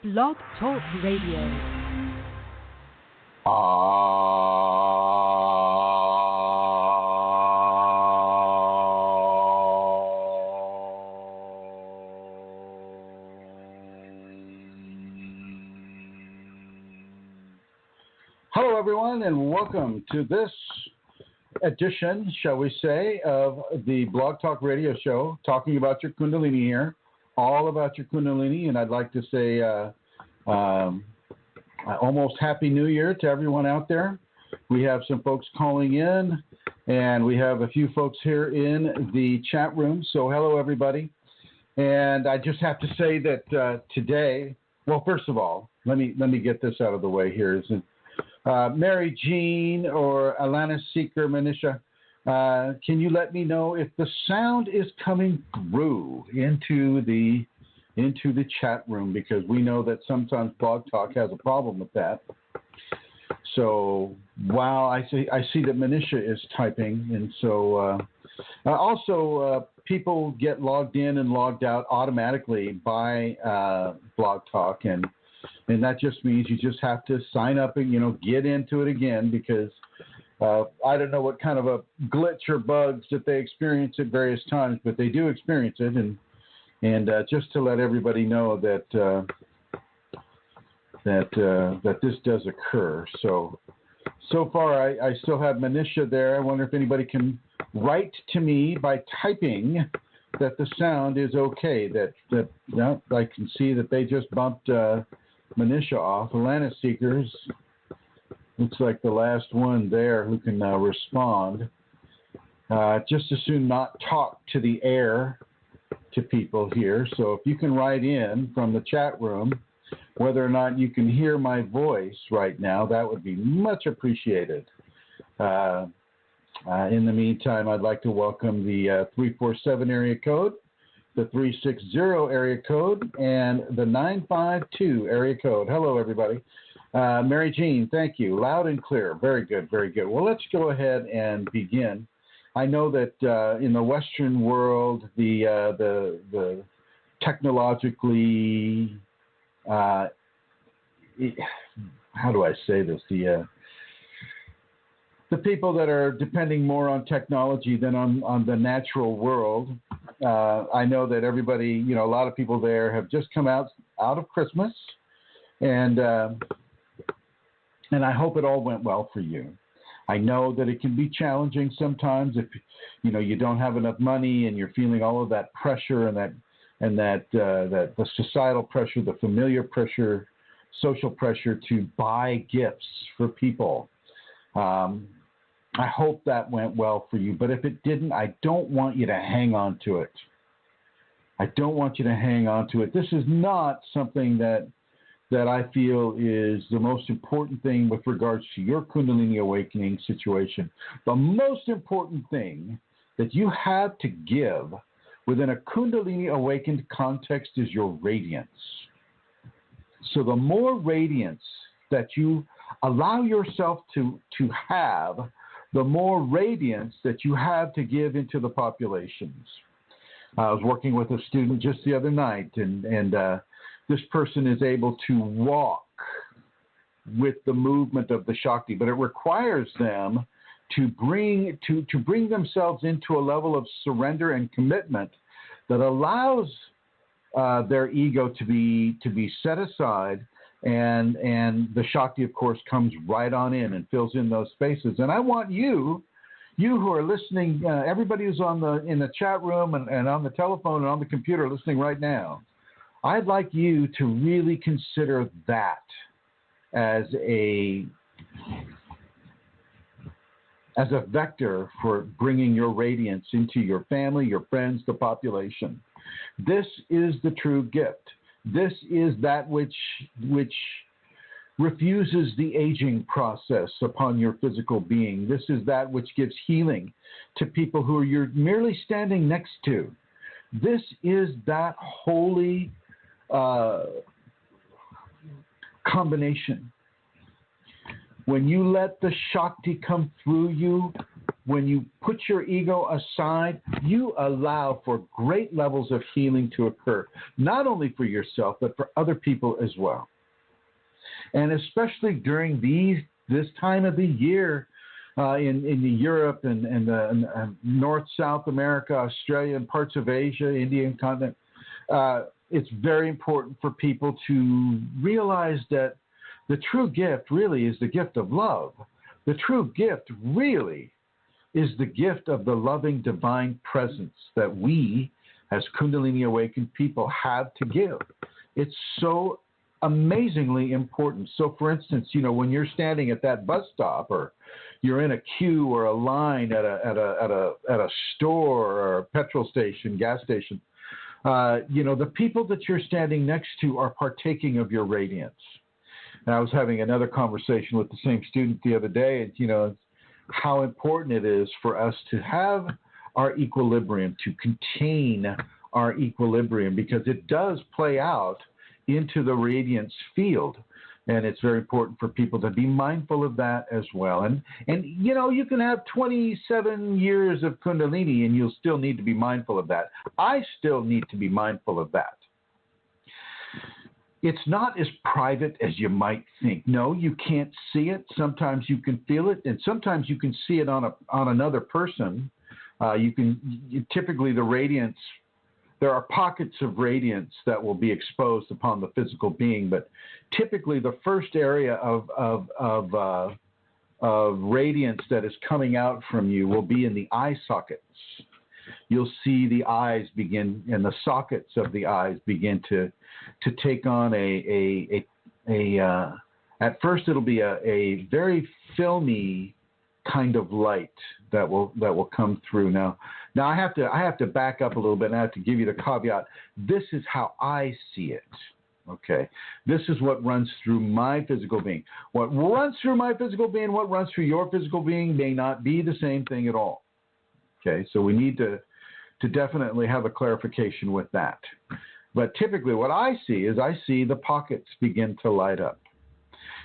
Blog Talk Radio. Hello, everyone, and welcome to this edition, shall we say, of the Blog Talk Radio Show, talking about your Kundalini here, all about your Kunalini, and I'd like to say almost Happy New Year to everyone out there. We have some folks calling in, and we have a few folks here in the chat room, so hello, everybody. And I just have to say that today, well, first of all, let me get this out of the way here. Mary Jean or Alana Seeker Manisha, can you let me know if the sound is coming through into the chat room, because we know that sometimes Blog Talk has a problem with that. So while I see that Manisha is typing, and so also people get logged in and logged out automatically by Blog Talk, and that just means you just have to sign up and, get into it again, because I don't know what kind of a glitch or bugs that they experience at various times, but they do experience it. And just to let everybody know that this does occur. So far I still have Manisha there. I wonder if anybody can write to me by typing that the sound is okay. That I can see that they just bumped Manisha off. Alana Seekers looks like the last one there who can respond. Just as soon not talk to the air to people here. So if you can write in from the chat room whether or not you can hear my voice right now, that would be much appreciated. In the meantime, I'd like to welcome the 347 area code, the 360 area code, and the 952 area code. Hello, everybody. Mary Jean, thank you. Loud and clear. Very good, very good. Well, let's go ahead and begin. I know that in the Western world, the technologically, how do I say this? The people that are depending more on technology than on the natural world. I know that everybody, a lot of people there have just come out of Christmas, and I hope it all went well for you. I know that it can be challenging sometimes if you don't have enough money and you're feeling all of that pressure and that the societal pressure, the familiar pressure, social pressure to buy gifts for people. I hope that went well for you, but if it didn't, I don't want you to hang on to it. I don't want you to hang on to it. This is not something that I feel is the most important thing with regards to your Kundalini awakening situation. The most important thing that you have to give within a Kundalini awakened context is your radiance. So the more radiance that you allow yourself to have, the more radiance that you have to give into the populations. I was working with a student just the other night, and this person is able to walk with the movement of the Shakti, but it requires them to bring themselves into a level of surrender and commitment that allows their ego to be set aside, and the Shakti, of course, comes right on in and fills in those spaces. And I want you who are listening, everybody who's in the chat room and on the telephone and on the computer listening right now, I'd like you to really consider that as a vector for bringing your radiance into your family, your friends, the population. This is the true gift. This is that which refuses the aging process upon your physical being. This is that which gives healing to people who you're merely standing next to. This is that holy combination. When you let the Shakti come through you, when you put your ego aside, you allow for great levels of healing to occur, not only for yourself, but for other people as well. And especially during this time of the year, in Europe and North, South America, Australia, and parts of Asia, Indian continent, it's very important for people to realize that the true gift really is the gift of love. The true gift really is the gift of the loving divine presence that we, as Kundalini awakened people, have to give. It's so amazingly important. So, for instance, when you're standing at that bus stop, or you're in a queue or a line at a store or a petrol station, gas station, the people that you're standing next to are partaking of your radiance. And I was having another conversation with the same student the other day, and how important it is for us to have our equilibrium, to contain our equilibrium, because it does play out into the radiance field. And it's very important for people to be mindful of that as well. And you can have 27 years of Kundalini and you'll still need to be mindful of that. I still need to be mindful of that. It's not as private as you might think. No, you can't see it. Sometimes you can feel it, and sometimes you can see it on another person. Typically the radiance, there are pockets of radiance that will be exposed upon the physical being, but typically the first area of radiance that is coming out from you will be in the eye sockets. You'll see the eyes begin, and the sockets of the eyes begin to take on at first it'll be a very filmy kind of light that will come through. Now I have to back up a little bit, and I have to give you the caveat. This is how I see it. Okay, this is what runs through my physical being. What runs through my physical being, what runs through your physical being may not be the same thing at all. Okay, so we need to definitely have a clarification with that. But typically what I see is the pockets begin to light up.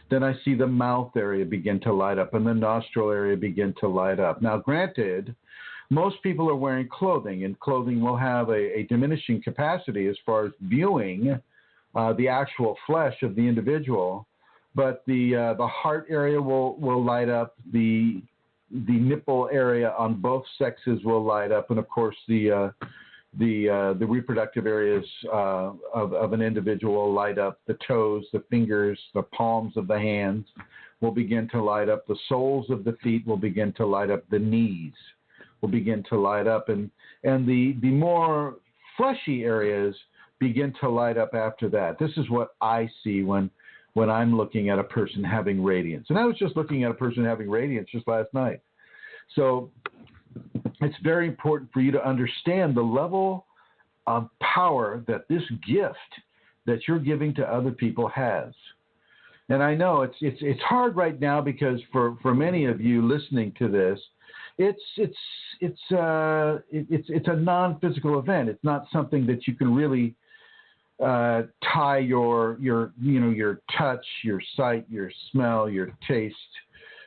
Then I see the mouth area begin to light up and the nostril area begin to light up. Now, granted, most people are wearing clothing, and clothing will have a diminishing capacity as far as viewing the actual flesh of the individual. But the heart area will light up, the nipple area on both sexes will light up, and of course the reproductive areas of an individual will light up. The toes, the fingers, the palms of the hands will begin to light up. The soles of the feet will begin to light up. The knees will begin to light up, and the more fleshy areas begin to light up after that. This is what I see when I'm looking at a person having radiance. And I was just looking at a person having radiance just last night. So it's very important for you to understand the level of power that this gift that you're giving to other people has. And I know it's hard right now because for many of you listening to this, it's a non-physical event. It's not something that you can really tie your touch, your sight, your smell, your taste,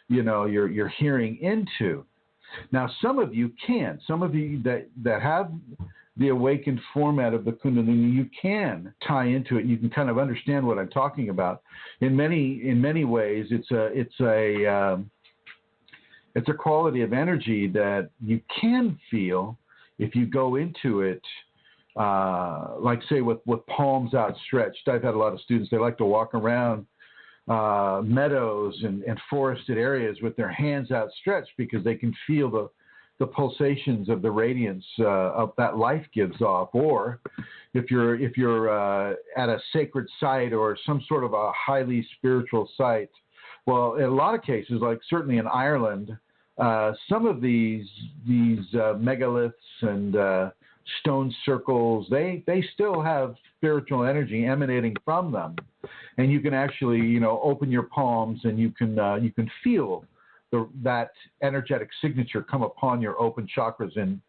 your hearing into. Now, some of you can. Some of you that have the awakened format of the Kundalini, you can tie into it. You can kind of understand what I'm talking about. In many ways, it's a quality of energy that you can feel if you go into it. Like say with palms outstretched. I've had a lot of students, they like to walk around meadows and forested areas with their hands outstretched because they can feel the pulsations of the radiance of that life gives off. Or if you're at a sacred site or some sort of a highly spiritual site, well, in a lot of cases, like certainly in Ireland, some of these megaliths and stone circles, they still have spiritual energy emanating from them, and you can actually open your palms and you can feel that energetic signature come upon your open chakras in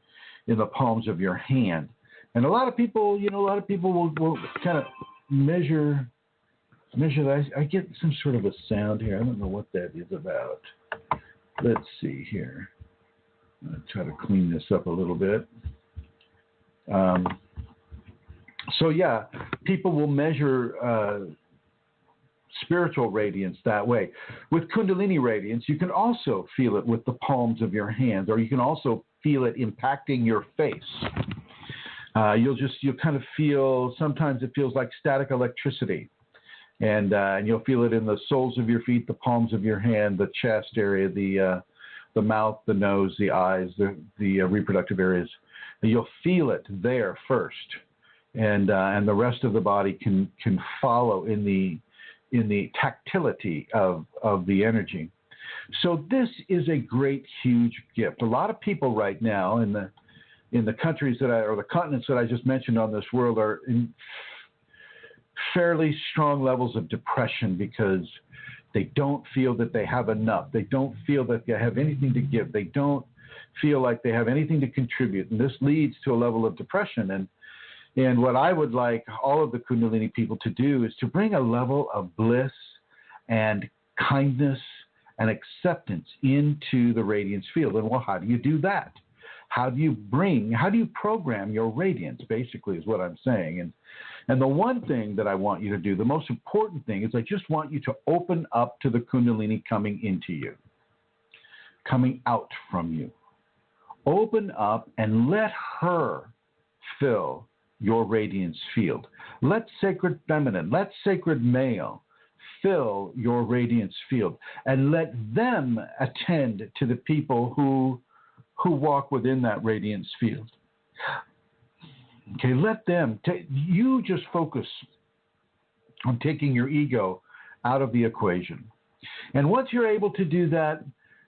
the palms of your hand. And a lot of people will kind of measure that. I get some sort of a sound here. I don't know what that is about. Let's see here. I'll try to clean this up a little bit. So yeah, people will measure spiritual radiance that way. With Kundalini radiance, you can also feel it with the palms of your hands, or you can also feel it impacting your face. You'll kind of feel, sometimes it feels like static electricity. And you'll feel it in the soles of your feet, the palms of your hand, the chest area, the mouth, the nose, the eyes, the reproductive areas. You'll feel it there first, and the rest of the body can follow in the tactility of the energy. So this is a great, huge gift. A lot of people right now in the countries or the continents that I just mentioned on this world are in fairly strong levels of depression because they don't feel that they have enough. They don't feel that they have anything to give. They don't feel like they have anything to contribute. And this leads to a level of depression. And what I would like all of the Kundalini people to do is to bring a level of bliss and kindness and acceptance into the radiance field. And well, how do you do that? How do you program your radiance, basically, is what I'm saying. And the one thing that I want you to do, the most important thing, is I just want you to open up to the Kundalini coming into you, coming out from you. Open up and let her fill your radiance field. Let sacred feminine, let sacred male fill your radiance field, and let them attend to the people who walk within that radiance field. Okay, let them, you just focus on taking your ego out of the equation. And once you're able to do that,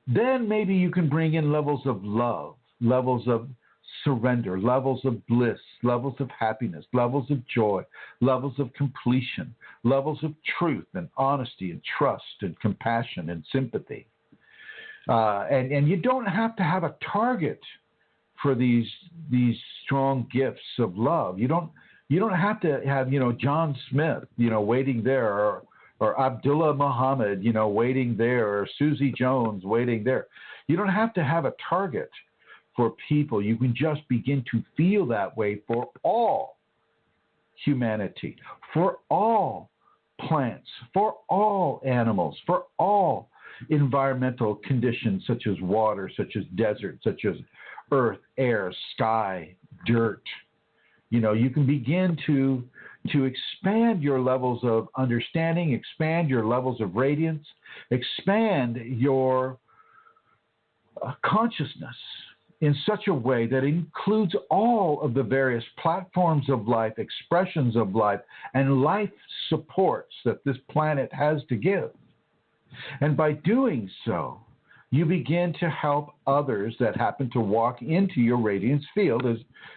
then maybe you can bring in levels of love, levels of surrender, levels of bliss, levels of happiness, levels of joy, levels of completion, levels of truth and honesty and trust and compassion and sympathy. And you don't have to have a target for these strong gifts of love. You don't have to have, John Smith, waiting there, or Abdullah Muhammad, waiting there, or Susie Jones waiting there. You don't have to have a target for people. You can just begin to feel that way for all humanity, for all plants, for all animals, for all environmental conditions such as water, such as desert, such as earth, air, sky, dirt. You can begin to expand your levels of understanding, expand your levels of radiance, expand your consciousness in such a way that includes all of the various platforms of life, expressions of life, and life supports that this planet has to give. And by doing so, you begin to help others that happen to walk into your radiance field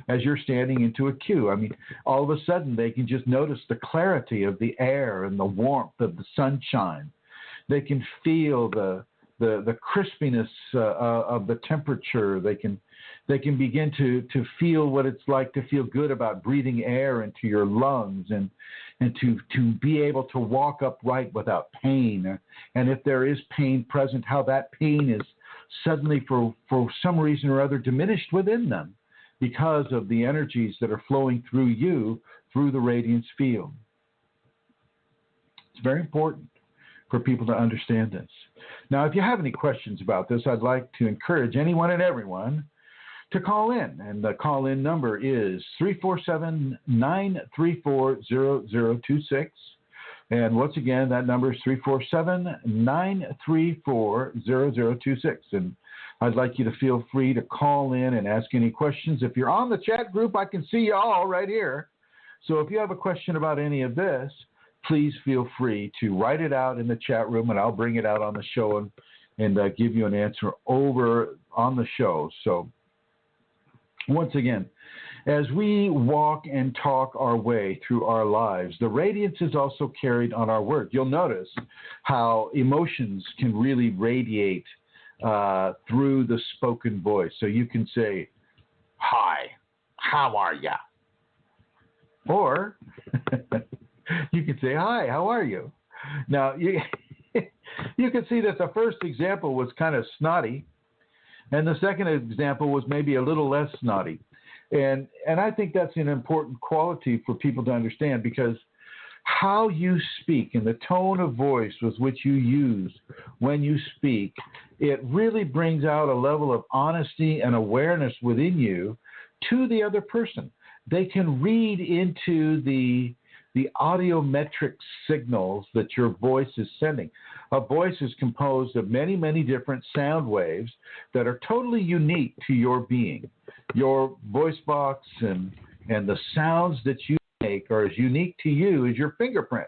as you're standing into a queue. I mean, all of a sudden they can just notice the clarity of the air and the warmth of the sunshine. They can feel the crispiness of the temperature. They can begin to feel what it's like to feel good about breathing air into your lungs and to be able to walk upright without pain. And if there is pain present, how that pain is suddenly for some reason or other diminished within them because of the energies that are flowing through you, through the radiance field. It's very important for people to understand this. Now, if you have any questions about this, I'd like to encourage anyone and everyone to call in. And the call-in number is 347-934-0026. And once again, that number is 347-934-0026. And I'd like you to feel free to call in and ask any questions. If you're on the chat group, I can see you all right here. So if you have a question about any of this, please feel free to write it out in the chat room, and I'll bring it out on the show and give you an answer over on the show. So once again, as we walk and talk our way through our lives, the radiance is also carried on our words. You'll notice how emotions can really radiate through the spoken voice. So you can say, "Hi, how are ya?" Or you can say, "Hi, how are you?" Now, you can see that the first example was kind of snotty, And the second example was maybe a little less snotty. And I think that's an important quality for people to understand, because how you speak and the tone of voice with which you use when you speak, it really brings out a level of honesty and awareness within you to the other person. They can read into the audiometric signals that your voice is sending. A voice is composed of many, many different sound waves that are totally unique to your being. Your voice box and the sounds that you make are as unique to you as your fingerprint.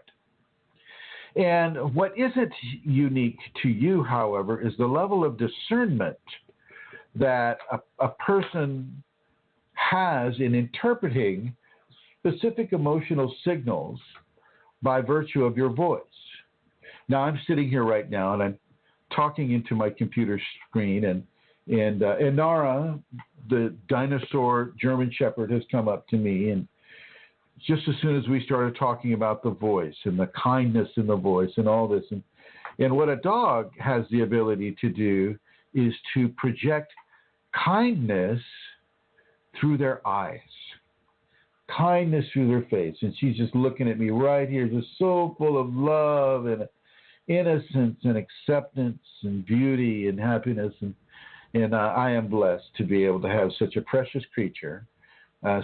And what isn't unique to you, however, is the level of discernment that a person has in interpreting specific emotional signals by virtue of your voice. Now, I'm sitting here right now, and I'm talking into my computer screen, and Nara, the dinosaur German Shepherd, has come up to me, and just as soon as we started talking about the voice and the kindness in the voice and all this, and what a dog has the ability to do is to project kindness through their eyes, kindness through their face. And she's just looking at me right here, just so full of love and innocence and acceptance and beauty and happiness. And I am blessed to be able to have such a precious creature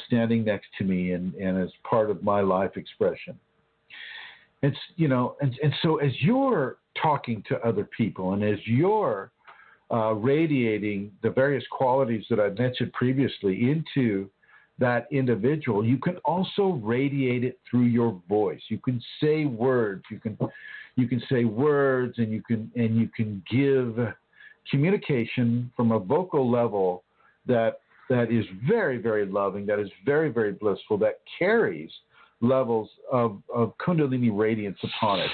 standing next to me and as part of my life expression. It's, and so as you're talking to other people and as you're radiating the various qualities that I mentioned previously into that individual, you can also radiate it through your voice. You can say words. You can say words, and you can give communication from a vocal level that is very, very loving, that is very, very blissful, that carries levels of Kundalini radiance upon it.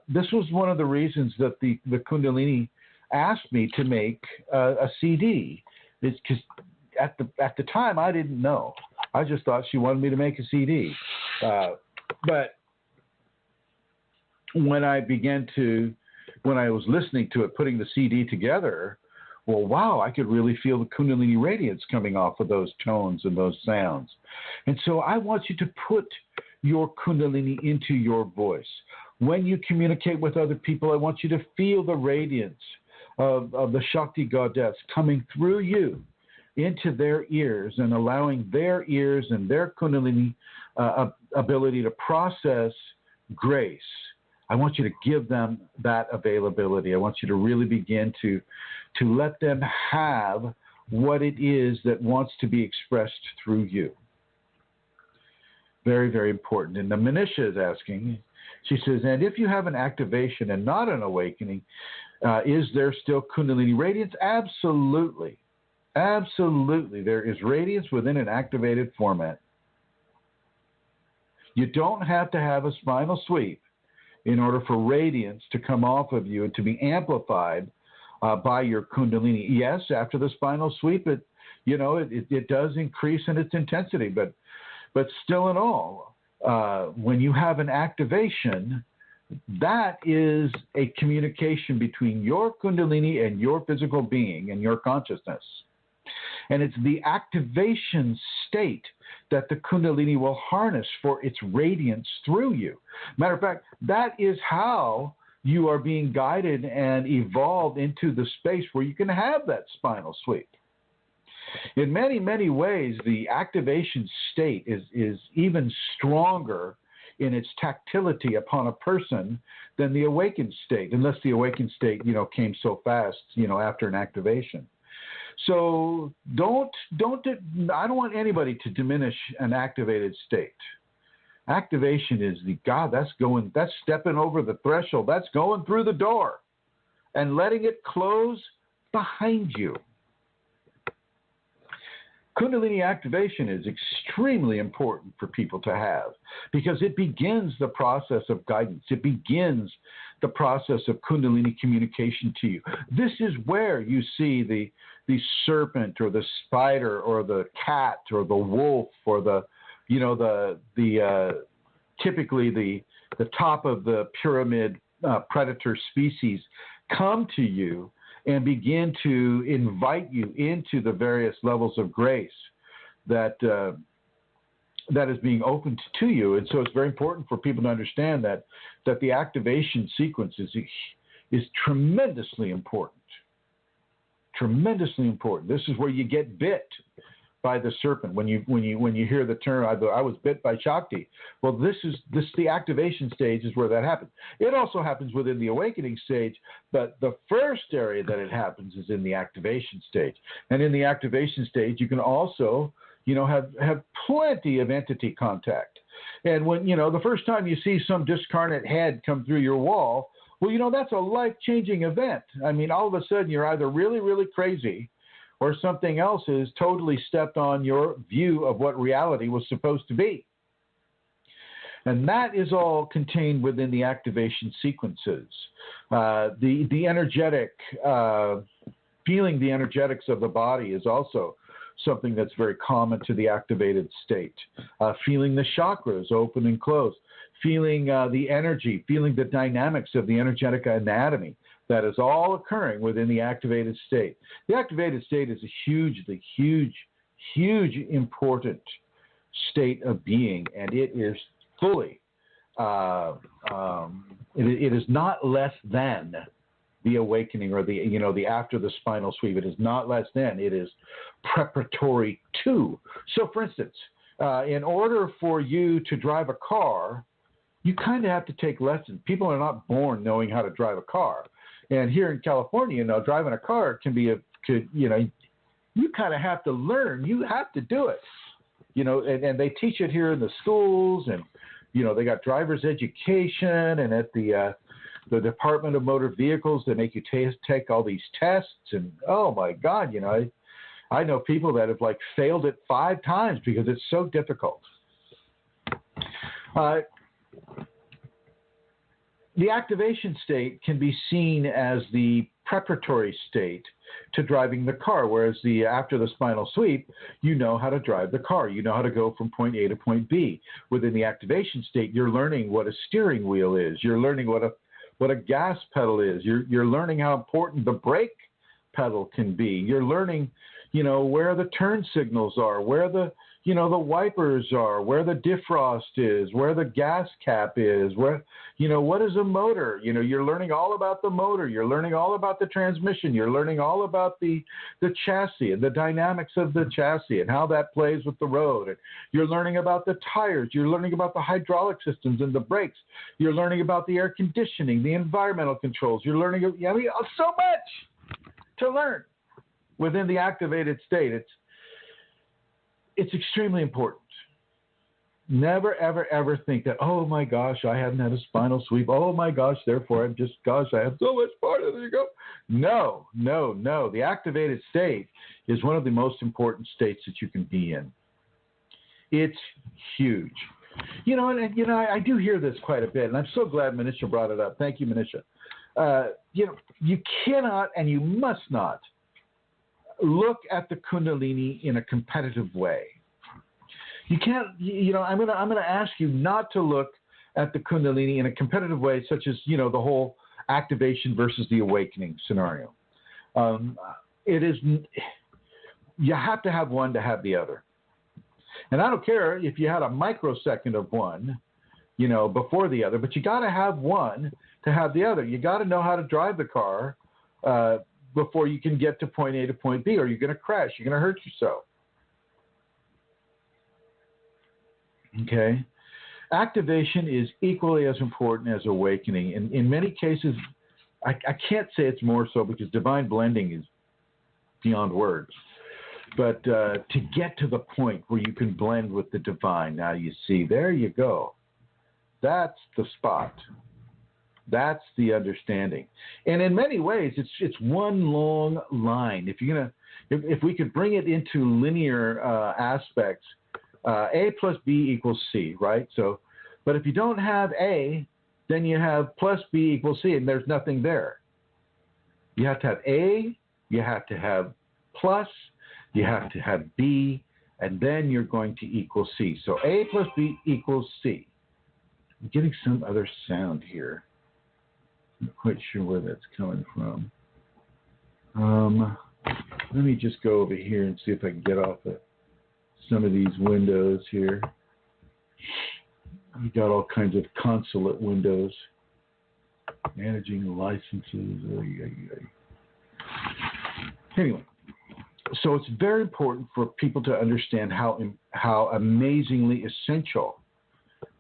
This was one of the reasons that the Kundalini asked me to make a CD. It's because at the time I didn't know. I just thought she wanted me to make a CD. But when I was listening to it, putting the CD together, well, wow, I could really feel the Kundalini radiance coming off of those tones and those sounds. And so I want you to put your Kundalini into your voice. When you communicate with other people, I want you to feel the radiance of the Shakti goddess coming through you into their ears and allowing their ears and their Kundalini ability to process grace. I want you to give them that availability. I want you to really begin to let them have what it is that wants to be expressed through you. Very, very important. And the Manisha is asking, she says, and if you have an activation and not an awakening, is there still Kundalini radiance? Absolutely. Absolutely. There is radiance within an activated format. You don't have to have a spinal sweep in order for radiance to come off of you and to be amplified by your Kundalini. Yes, after the spinal sweep, it does increase in its intensity, but still in all, when you have an activation, that is a communication between your Kundalini and your physical being and your consciousness. And it's the activation state that the Kundalini will harness for its radiance through you. Matter of fact, that is how you are being guided and evolved into the space where you can have that spinal sweep. In many, many ways, the activation state is even stronger in its tactility upon a person than the awakened state, unless the awakened state, came so fast, after an activation. So I don't want anybody to diminish an activated state. Activation is that's stepping over the threshold. That's going through the door and letting it close behind you. Kundalini activation is extremely important for people to have because it begins the process of guidance. It begins the process of Kundalini communication to you. This is where you see the serpent or the spider or the cat or the wolf or typically the top of the pyramid predator species come to you and begin to invite you into the various levels of grace that that is being opened to you. And so it's very important for people to understand that the activation sequence is tremendously important. Tremendously important. This is where you get bit by the serpent. When you hear the term, I was bit by Shakti. Well, this the activation stage is where that happens. It also happens within the awakening stage, but the first area that it happens is in the activation stage. And in the activation stage, you can also, have plenty of entity contact. And when, the first time you see some discarnate head come through your wall, well, that's a life-changing event. I mean, all of a sudden you're either really, really crazy, or something else has totally stepped on your view of what reality was supposed to be. And that is all contained within the activation sequences. The energetic, feeling the energetics of the body is also something that's very common to the activated state. Feeling the chakras open and close. Feeling the energy, feeling the dynamics of the energetic anatomy. That is all occurring within the activated state. The activated state is a hugely, huge important state of being, and it is fully, it is not less than the awakening or the after the spinal sweep. It is not less than. It is preparatory to. So, for instance, in order for you to drive a car, you kind of have to take lessons. People are not born knowing how to drive a car. And here in California, driving a car can be you kind of have to learn. You have to do it, and they teach it here in the schools, and, they got driver's education, and at the Department of Motor Vehicles, they make you take all these tests, and oh my God, I know people that have failed it 5 times because it's so difficult. The activation state can be seen as the preparatory state to driving the car, whereas after the spinal sweep, you know how to drive the car. You know how to go from point A to point B. Within the activation state, you're learning what a steering wheel is. You're learning what a gas pedal is. You're learning how important the brake pedal can be. You're learning, where the turn signals are, where the wipers are, where the defrost is, where the gas cap is, where, what is a motor? You're learning all about the motor. You're learning all about the transmission. You're learning all about the chassis and the dynamics of the chassis and how that plays with the road. And you're learning about the tires. You're learning about the hydraulic systems and the brakes. You're learning about the air conditioning, the environmental controls. You're learning, so much to learn within the activated state. It's extremely important. Never, ever, ever think that, oh my gosh, I haven't had a spinal sweep. Oh my gosh, therefore I have so much farther to go. No. The activated state is one of the most important states that you can be in. It's huge. I do hear this quite a bit, and I'm so glad Manisha brought it up. Thank you, Manisha. You cannot and you must not look at the Kundalini in a competitive way. You can't, I'm gonna ask you not to look at the Kundalini in a competitive way, such as, the whole activation versus the awakening scenario. You have to have one to have the other. And I don't care if you had a microsecond of one, before the other, but you got to have one to have the other. You got to know how to drive the car, before you can get to point A to point B, or you're going to crash. You're going to hurt yourself. Okay? Activation is equally as important as awakening. In many cases, I can't say it's more so because divine blending is beyond words. But to get to the point where you can blend with the divine, now you see, there you go. That's the spot. That's the understanding. And in many ways, it's one long line. If we could bring it into linear aspects, A plus B equals C, right? So, but if you don't have A, then you have plus B equals C, and there's nothing there. You have to have A, you have to have plus, you have to have B, and then you're going to equal C. So A plus B equals C. I'm getting some other sound here. Not quite sure where that's coming from. Let me just go over here and see if I can get off of some of these windows here. We got all kinds of consulate windows. Managing licenses. Anyway, so it's very important for people to understand how amazingly essential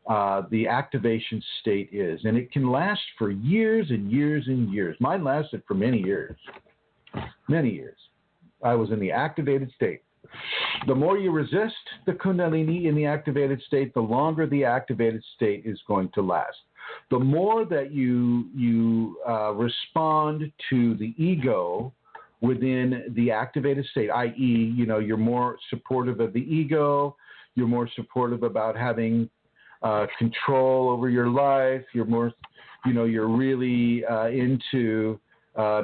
the activation state is. And it can last for years and years and years. Mine lasted for many years. Many years. I was in the activated state. The more you resist the Kundalini in the activated state, the longer the activated state is going to last. The more that you respond to the ego within the activated state, i.e., you're more supportive of the ego, you're more supportive about having control over your life, you're more, you're really into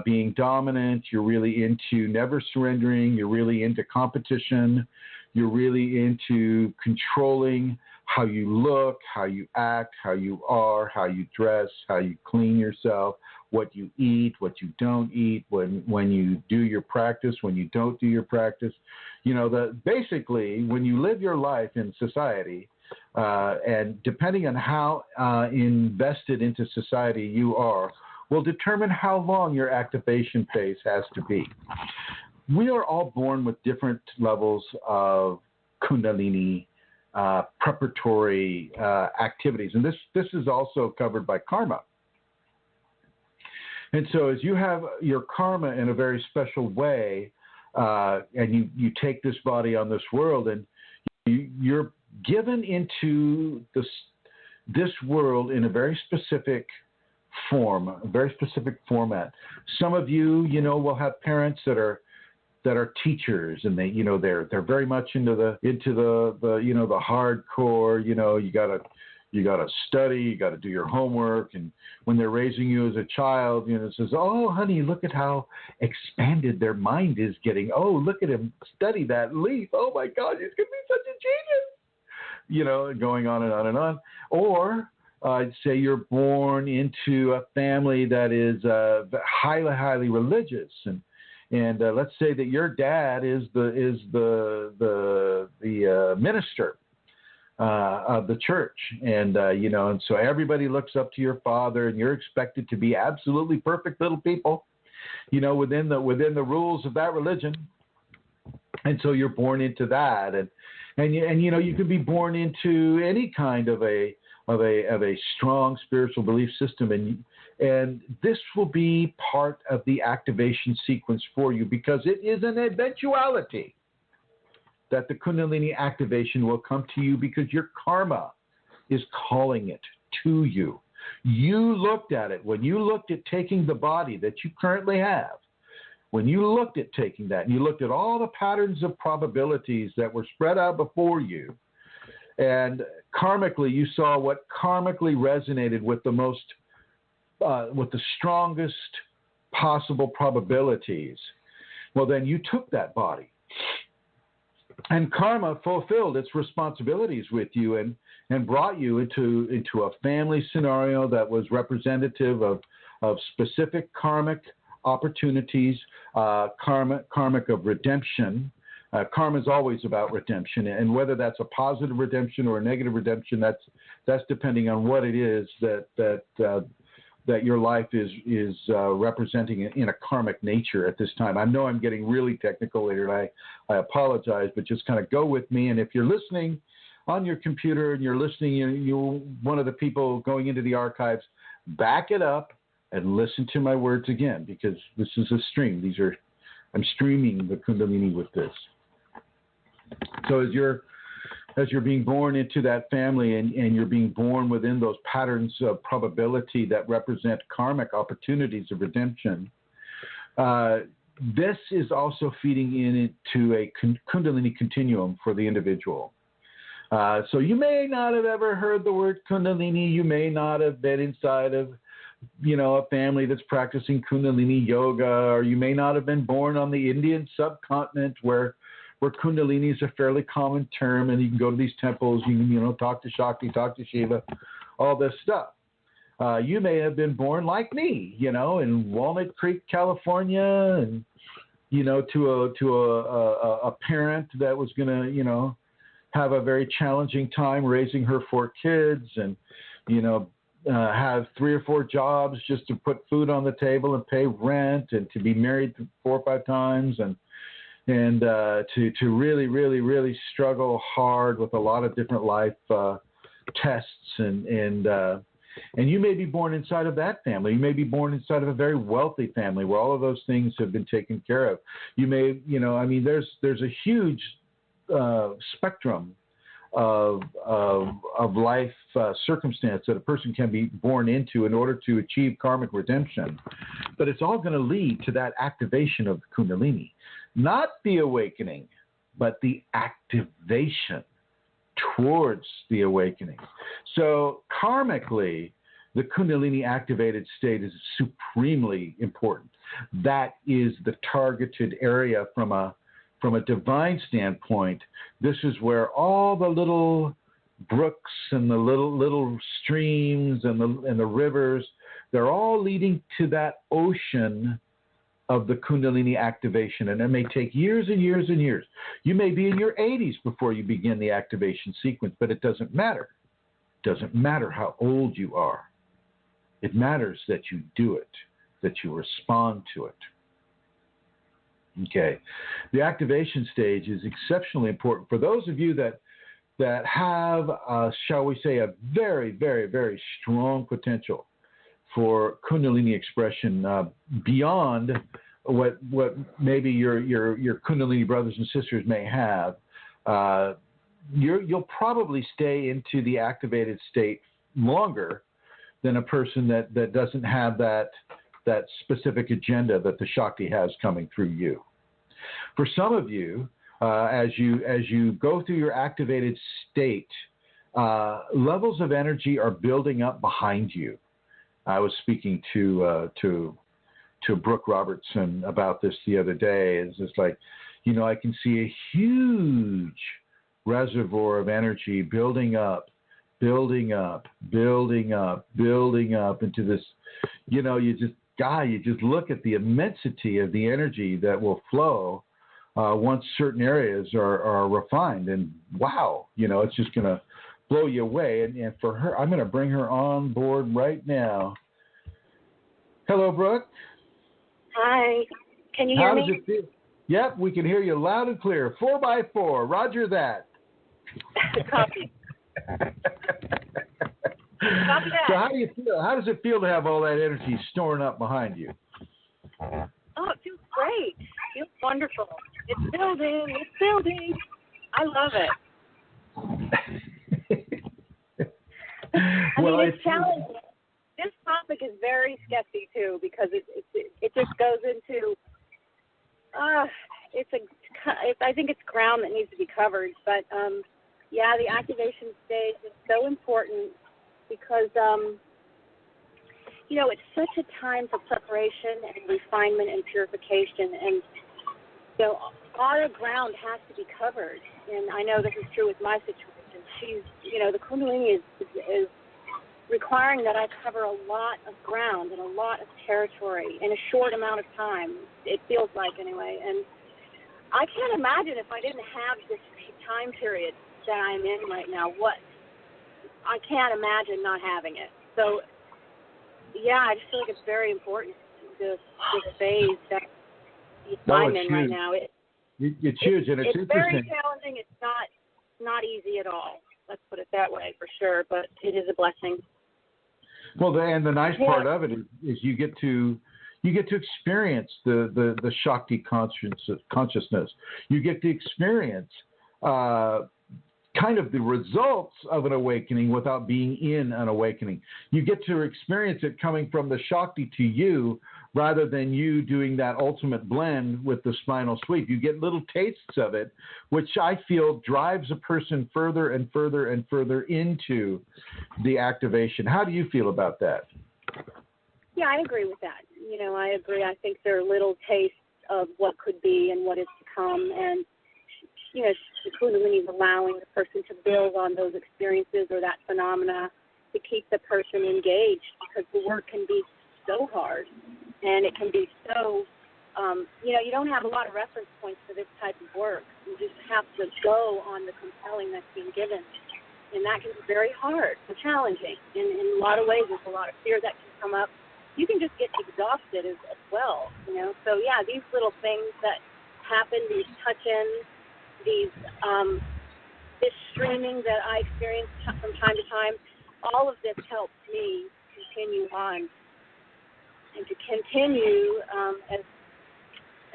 being dominant, you're really into never surrendering, you're really into competition, you're really into controlling how you look, how you act, how you are, how you dress, how you clean yourself, what you eat, what you don't eat, when you do your practice, when you don't do your practice. Basically, when you live your life in society, and depending on how invested into society you are, will determine how long your activation phase has to be. We are all born with different levels of Kundalini preparatory activities, and this is also covered by karma. And so as you have your karma in a very special way, and you take this body on this world, and you're given into this world in a very specific form, a very specific format. Some of you, will have parents that are teachers, and they're very much into the hardcore. You gotta study, you gotta do your homework, and when they're raising you as a child, it says, "Oh, honey, look at how expanded their mind is getting. Oh, look at him study that leaf. Oh my God, he's gonna be such a genius." Going on and on and on. Or I'd say you're born into a family that is highly, highly religious, and let's say that your dad is the minister of the church, and so everybody looks up to your father, and you're expected to be absolutely perfect little people, within the rules of that religion, and so you're born into that, and you could be born into any kind of a strong spiritual belief system, and this will be part of the activation sequence for you, because it is an eventuality that the Kundalini activation will come to you, because your karma is calling it to you. You looked at it. When you looked at taking the body that you currently have, when you looked at taking that, and you looked at all the patterns of probabilities that were spread out before you, and karmically, you saw what karmically resonated with with the strongest possible probabilities. Well, then you took that body, and karma fulfilled its responsibilities with you, and brought you into a family scenario that was representative of specific karmic opportunities, karmic of redemption. Karma is always about redemption, and whether that's a positive redemption or a negative redemption, that's depending on what it is that your life is representing in a karmic nature at this time. I know I'm getting really technical here, and I apologize, but just kind of go with me. And if you're listening on your computer and you're listening, you're one of the people going into the archives, back it up and listen to my words again, because this is a stream. I'm streaming the Kundalini with this. So as you're being born into that family, and you're being born within those patterns of probability that represent karmic opportunities of redemption, this is also feeding into a Kundalini continuum for the individual. So you may not have ever heard the word Kundalini. You may not have been inside of a family that's practicing Kundalini yoga, or you may not have been born on the Indian subcontinent where Kundalini is a fairly common term, and you can go to these temples, you can, talk to Shakti, talk to Shiva, all this stuff. You may have been born like me, in Walnut Creek, California, and to a parent that was going to, have a very challenging time raising her 4 kids and, have 3 or 4 jobs just to put food on the table and pay rent and to be married 4 or 5 times and to really, really, really struggle hard with a lot of different life tests and you may be born inside of that family. You may be born inside of a very wealthy family where all of those things have been taken care of. You may, there's a huge spectrum of life circumstance that a person can be born into in order to achieve karmic redemption. But it's all going to lead to that activation of Kundalini. Not the awakening, but the activation towards the awakening. So karmically, the Kundalini activated state is supremely important. That is the targeted area from a divine standpoint. This is where all the little brooks and the little streams and the rivers, they're all leading to that ocean of the Kundalini activation, and it may take years and years and years. You may be in your 80s before you begin the activation sequence, but it doesn't matter. It doesn't matter how old you are. It matters that you do it, that you respond to it. Okay. The activation stage is exceptionally important for those of you that have, shall we say, a very, very, very strong potential for Kundalini expression beyond what maybe your Kundalini brothers and sisters may have. You'll probably stay into the activated state longer than a person that doesn't have that specific agenda that the Shakti has coming through you. For some of you, as you go through your activated state, levels of energy are building up behind you. I was speaking to Brooke Robertson about this the other day. It's just like, I can see a huge reservoir of energy building up into this, you just look at the immensity of the energy that will flow once certain areas are refined. And wow, it's just going to blow you away. And for her, I'm going to bring her on board right now. Hello, Brooke. Hi. Can you hear me? How does it feel? Yep, we can hear you loud and clear. 4x4. Roger that. Copy. Copy that. So how do you feel? How does it feel to have all that energy storing up behind you? Oh, it feels great. It feels wonderful. It's building. I love it. It's challenging. This topic is very sketchy too because it just goes into I think it's ground that needs to be covered. But the activation stage is so important because it's such a time for preparation and refinement and purification, and our ground has to be covered. And I know this is true with my situation. The Kundalini is requiring that I cover a lot of ground and a lot of territory in a short amount of time. It feels like, anyway. And I can't imagine if I didn't have this time period that I'm in right now. I can't imagine not having it. So, I just feel like it's very important, this phase that I'm in right now. It's huge, and it's interesting. It's very challenging. It's not easy at all. Let's put it that way, for sure. But it is a blessing. Well, and the nice part of it is you get to experience the Shakti consciousness. You get to experience kind of the results of an awakening without being in an awakening. You get to experience it coming from the Shakti to you rather than you doing that ultimate blend with the spinal sweep. You get little tastes of it, which I feel drives a person further and further and further into the activation. How do you feel about that? Yeah, I agree with that. I agree. I think there are little tastes of what could be and what is to come, and the Kundalini is allowing the person to build on those experiences or that phenomena to keep the person engaged, because the work can be so hard and it can be so you don't have a lot of reference points for this type of work. You just have to go on the compelling that's being given. And that can be very hard and challenging. In a lot of ways, there's a lot of fear that can come up. You can just get exhausted as well, So, yeah, these little things that happen, these touch-ins, this streaming that I experience from time to time, all of this helps me continue on and to continue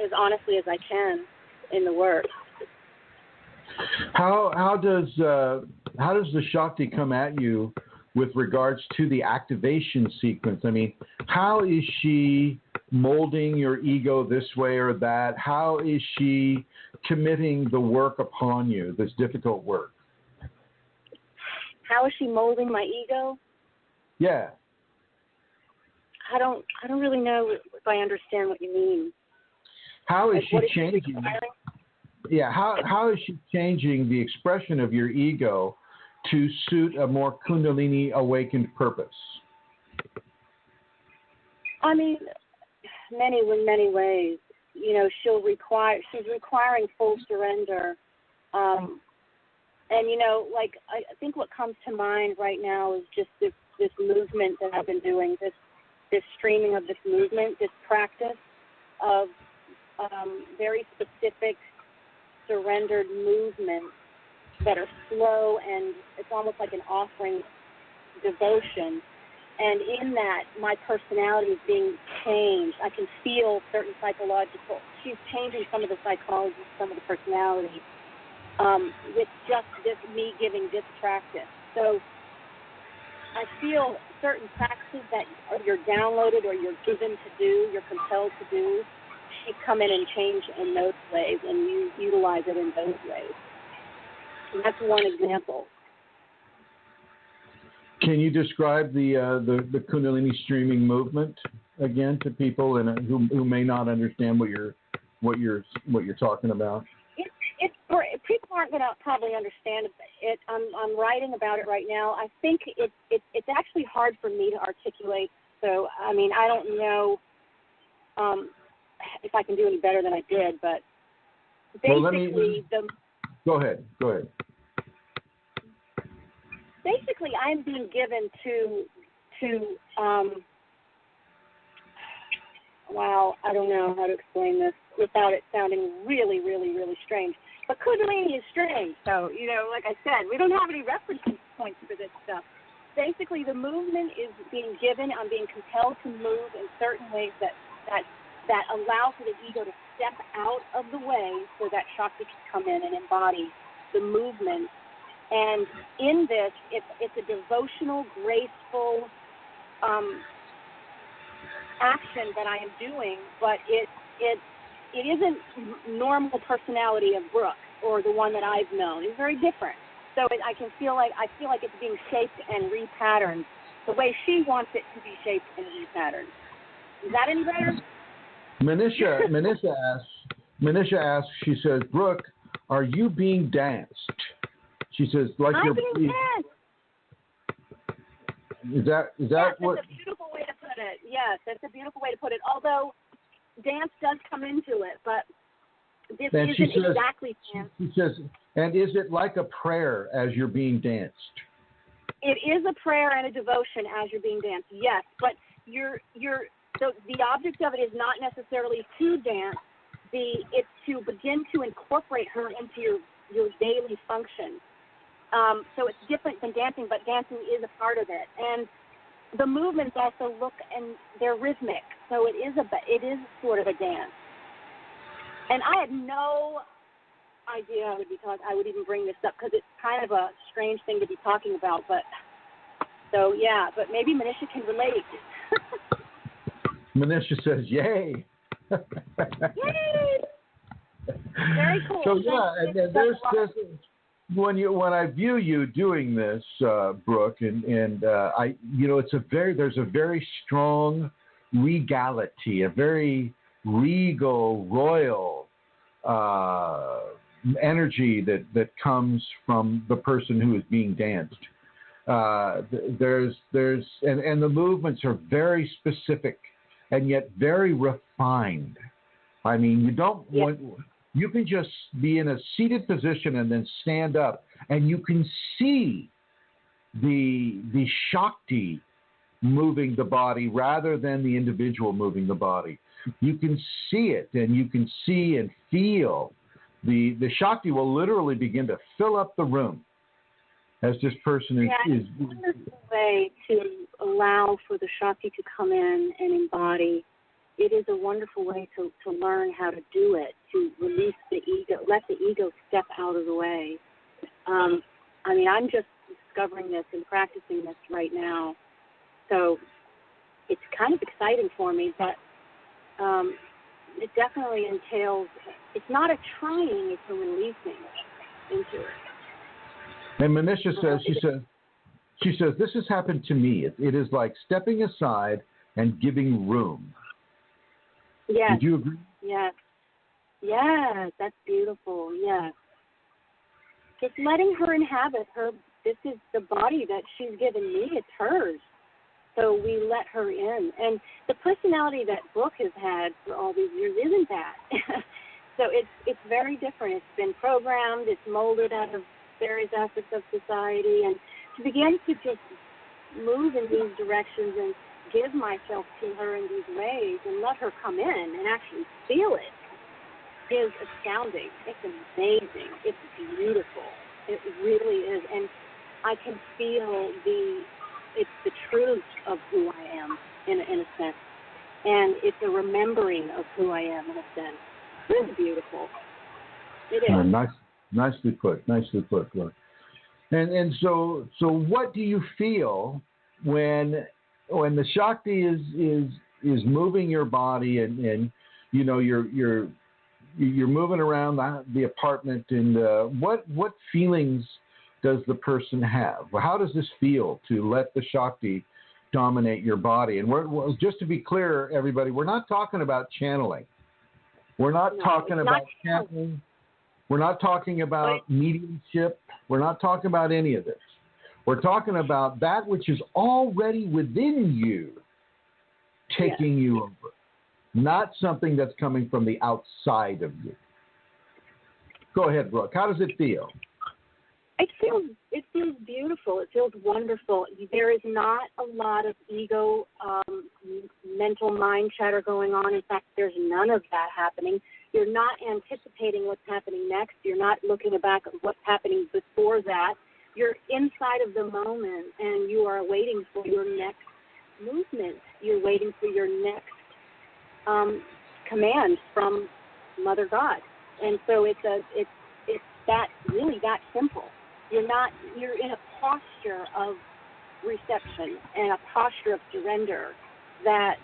as honestly as I can in the work. How does the Shakti come at you with regards to the activation sequence? I mean, how is she molding your ego this way or that? How is she committing the work upon you, this difficult work? How is she molding my ego? Yeah. I don't really know if I understand what you mean. How is like, she changing? Yeah, how is she changing the expression of your ego to suit a more Kundalini awakened purpose? I mean, in many ways. She's requiring full surrender. And, I think what comes to mind right now is just this movement that I've been doing, this streaming of this movement, this practice of very specific surrendered movements that are slow, and it's almost like an offering devotion. And in that, my personality is being changed. I can feel certain psychological. She's changing some of the psychology, some of the personality, with just me giving this practice. So I feel certain practices that you're downloaded or you're given to do, you're compelled to do, she come in and change in those ways, and you utilize it in those ways. And that's one example. Can you describe the Kundalini streaming movement again to people and who may not understand what you're talking about? People aren't going to probably understand it. I'm writing about it right now. I think it's actually hard for me to articulate. So I mean, I don't know if I can do any better than I did, but basically Go ahead. Basically, I'm being given to I don't know how to explain this without it sounding really, really, really strange. But Kundalini is strange, so, like I said, we don't have any reference points for this stuff. Basically, the movement is being given. I'm being compelled to move in certain ways that allow for the ego to step out of the way so that Shakti can come in and embody the movement. And in this, it's a devotional, graceful action that I am doing, but it isn't normal personality of Brooke or the one that I've known. It's very different. So I feel like it's being shaped and repatterned the way she wants it to be shaped and repatterned. Is that any better? Manisha asks, she says, Brooke, are you being danced? She says, like I'm you're being danced. Is that yes, what? That's a beautiful way to put it. Yes, that's a beautiful way to put it. Although dance does come into it, but this isn't exactly dance. She says, and is it like a prayer as you're being danced? It is a prayer and a devotion as you're being danced. Yes, but so the object of it is not necessarily to dance. It's to begin to incorporate her into your daily function. So it's different than dancing, but dancing is a part of it. And the movements also they're rhythmic, so it is sort of a dance. And I had no idea I would even bring this up because it's kind of a strange thing to be talking about. But maybe Manisha can relate. Manisha says, "Yay!" Yay! Very cool. So and there's when I view you doing this, Brooke, and there's a very strong regality, a very regal, royal energy that comes from the person who is being danced. And the movements are very specific and yet very refined. I mean, you don't want, you can just be in a seated position and then stand up, and you can see the Shakti moving the body rather than the individual moving the body. You can see it, and you can see and feel the Shakti will literally begin to fill up the room as this person is. It's a wonderful way to allow for the Shakti to come in and embody. It is a wonderful way to learn how to do it, to release the ego, let the ego step out of the way. I mean, I'm just discovering this and practicing this right now. So it's kind of exciting for me, but it definitely entails, it's not a trying, it's a releasing into it. And Manisha says, she says, this has happened to me. It is like stepping aside and giving room. Yes. Would you agree? Yes. Yes, that's beautiful. Yes. Just letting her inhabit her, this is the body that she's given me, it's hers. So we let her in. And the personality that Brooke has had for all these years isn't that. So it's very different. It's been programmed, it's molded out of various aspects of society. And to begin to just move in these directions and give myself to her in these ways and let her come in and actually feel it is astounding. It's amazing. It's beautiful. It really is. And I can feel it's the truth of who I am in a sense. And it's a remembering of who I am in a sense. It's beautiful. It is. Nicely put. Look. And so what do you feel when the Shakti is moving your body and you know you're moving around the apartment, and what feelings does the person have? How does this feel to let the Shakti dominate your body? And we're just to be clear, everybody, we're not talking about channeling. We're not talking about channeling. We're not talking about mediumship. We're not talking about any of this. We're talking about that which is already within you taking you over, not something that's coming from the outside of you. Go ahead, Brooke. How does it feel? It feels beautiful. It feels wonderful. There is not a lot of ego, mental mind chatter going on. In fact, there's none of that happening. You're not anticipating what's happening next. You're not looking back at what's happening before that. You're inside of the moment, and you are waiting for your next movement. You're waiting for your next command from Mother God. And so it's that really that simple. You're in a posture of reception and a posture of surrender that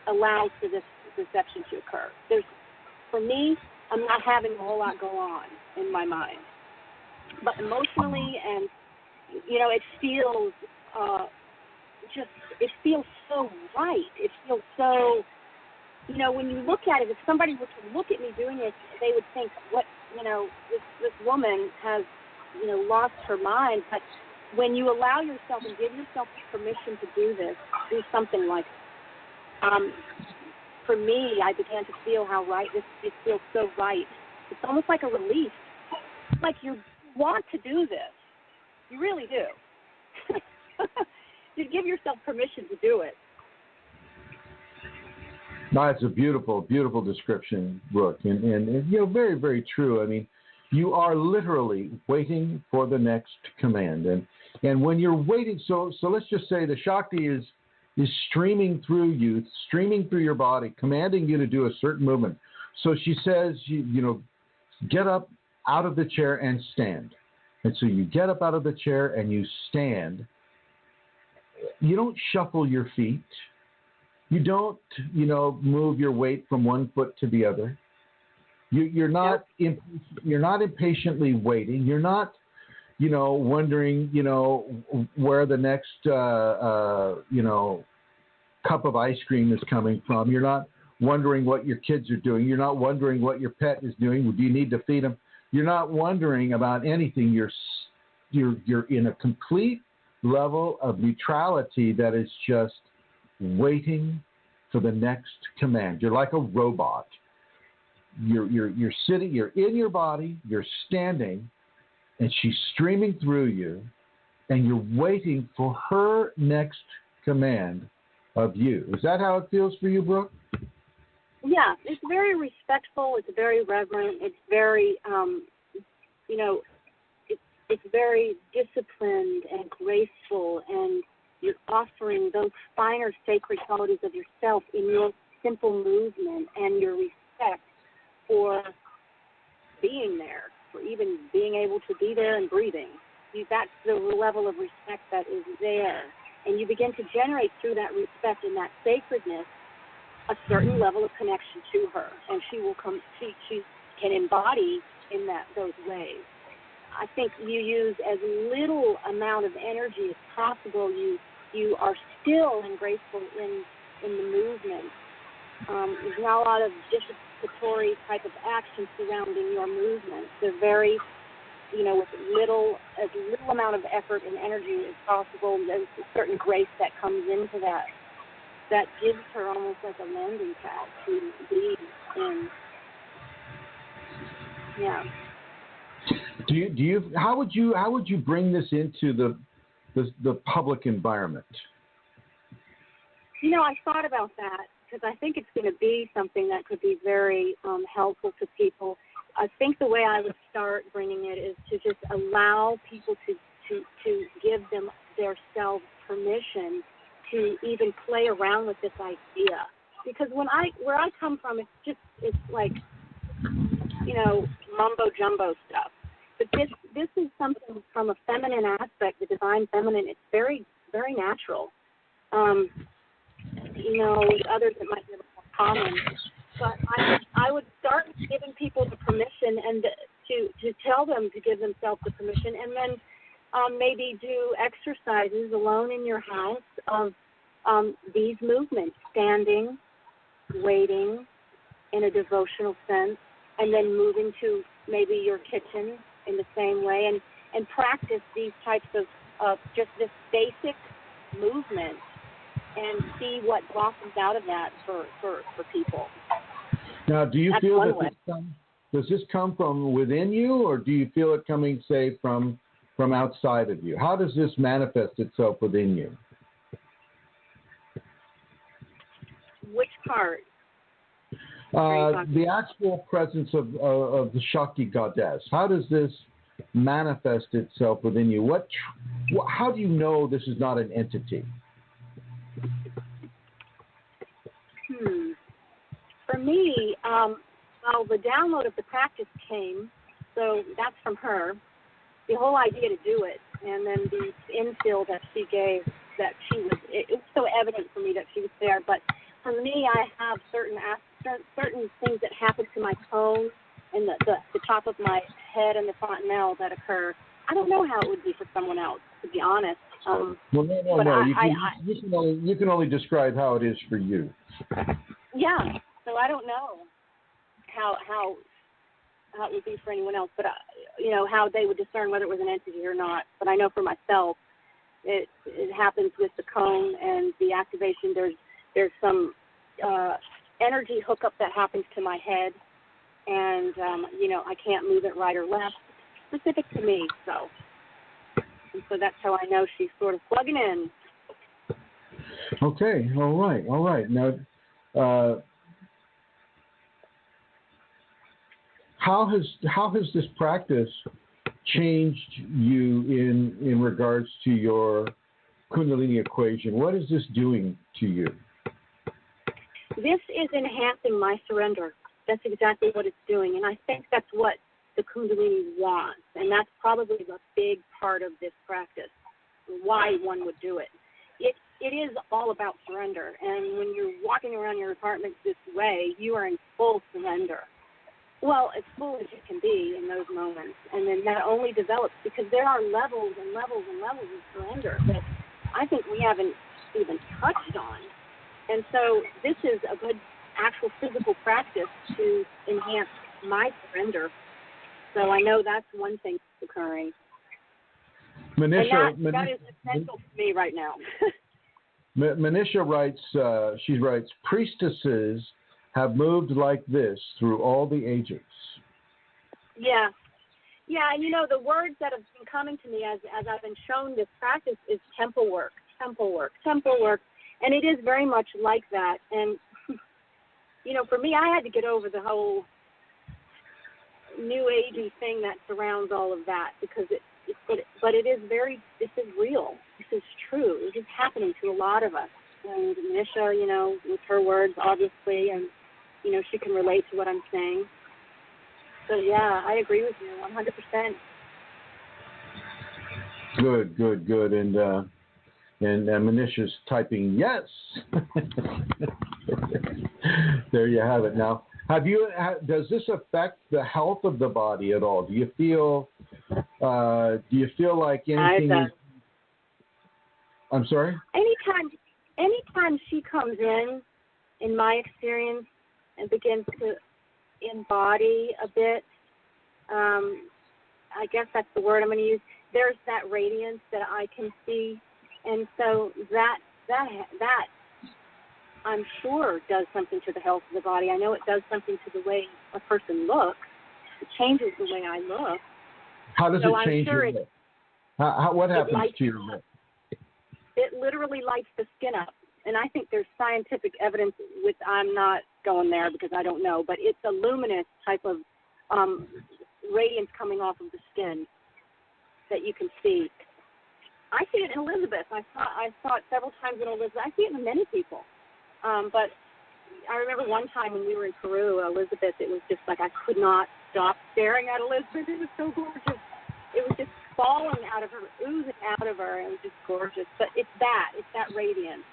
allows for this reception to occur. For me, I'm not having a whole lot go on in my mind. But emotionally and, it feels it feels so right. It feels so, when you look at it, if somebody were to look at me doing it, they would think, this woman has, lost her mind. But when you allow yourself and give yourself permission to do this, do something like for me, I began to feel how right it feels so right. It's almost like a relief. It's like you want to do this. You really do. You give yourself permission to do it. No, it's a beautiful, beautiful description, Brooke, and very, very true. I mean, you are literally waiting for the next command, and when you're waiting, so let's just say the Shakti is streaming through you, streaming through your body, commanding you to do a certain movement. So she says, get up out of the chair and stand. And so you get up out of the chair and you stand. You don't shuffle your feet. You don't, move your weight from one foot to the other. You're not impatiently waiting. You're not, wondering, where the next, cup of ice cream is coming from. You're not wondering what your kids are doing. You're not wondering what your pet is doing. Do you need to feed them? You're not wondering about anything. You're in a complete level of neutrality that is just waiting for the next command. You're like a robot. you're sitting, you're in your body, you're standing, and she's streaming through you, and you're waiting for her next command of you. Is that how it feels for you, Brooke? Yeah, it's very respectful. It's very reverent. It's very, it's very disciplined and graceful, and you're offering those finer sacred qualities of yourself in your simple movement and your respect for being there, for even being able to be there and breathing. That's the level of respect that is there. And you begin to generate through that respect and that sacredness a certain level of connection to her. And she will come, she can embody in those ways. I think you use as little amount of energy as possible. You are still and graceful in the movement. There's not a lot of participatory type of action surrounding your movements. They're very, with as little amount of effort and energy as possible. There's a certain grace that comes into that gives her almost like a landing pad to be in. Yeah. Do you how would you bring this into the public environment? I thought about that because I think it's going to be something that could be very helpful to people. I think the way I would start bringing it is to just allow people to give them their selves permission to even play around with this idea. Because where I come from, it's like, mumbo jumbo stuff. But this is something from a feminine aspect, the divine feminine. It's very, very natural. With others it might be a little more common. But I would start giving people the permission and to tell them to give themselves the permission, and then maybe do exercises alone in your house of these movements, standing, waiting in a devotional sense, and then moving to maybe your kitchen in the same way, and practice these types of just this basic movement and see what blossoms out of that for people. Now, do you feel that does this come from within you, or do you feel it coming, say, from outside of you? How does this manifest itself within you? Which part? The actual presence of the Shakti goddess. How does this manifest itself within you? How do you know this is not an entity? For me, the download of the practice came, so that's from her. The whole idea to do it, and then the infill that she gave, that it was so evident for me that she was there. But for me, I have certain things that happen to my tone and the top of my head and the fontanelle that occur. I don't know how it would be for someone else, to be honest. No. You can only describe how it is for you. Yeah. So I don't know how it would be for anyone else, but how they would discern whether it was an entity or not. But I know for myself, it happens with the cone and the activation. There's some energy hookup that happens to my head, and I can't move it right or left, specific to me. And so that's how I know she's sort of plugging in. Okay, all right. Now, how has this practice changed you in regards to your Kundalini equation? What is this doing to you? This is enhancing my surrender. That's exactly what it's doing, and I think that's what the Kundalini wants, and that's probably a big part of this practice, why one would do it. It is all about surrender, and when you're walking around your apartment this way, you are in full surrender. Well, as full as you can be in those moments, and then that only develops because there are levels and levels and levels of surrender that I think we haven't even touched on. And so this is a good actual physical practice to enhance my surrender. So I know that's one thing that's occurring. That is essential to me right now. Manisha writes, she writes, priestesses have moved like this through all the ages. Yeah. Yeah, and the words that have been coming to me as I've been shown this practice is temple work. And it is very much like that. And, for me, I had to get over the whole new agey thing that surrounds all of that because but it is this is real. This is true. This is happening to a lot of us. And Nisha, with her words, obviously, and, she can relate to what I'm saying. So, yeah, I agree with you 100%. Good. And Manisha's typing yes. There you have it. Now, does this affect the health of the body at all? Do you feel like anything? I'm sorry? Anytime she comes in my experience, and begins to embody a bit, I guess that's the word I'm going to use, there's that radiance that I can see. And so that I'm sure does something to the health of the body. I know it does something to the way a person looks. It changes the way I look. How does it change your look? What happens to your look? It literally lights the skin up. And I think there's scientific evidence with, I'm not going there because I don't know, but it's a luminous type of radiance coming off of the skin that you can see. I see it in Elizabeth. I saw it several times in Elizabeth. I see it in many people. But I remember one time when we were in Peru, Elizabeth, it was just like I could not stop staring at Elizabeth. It was so gorgeous. It was just falling out of her, oozing out of her. It was just gorgeous. But it's that radiance.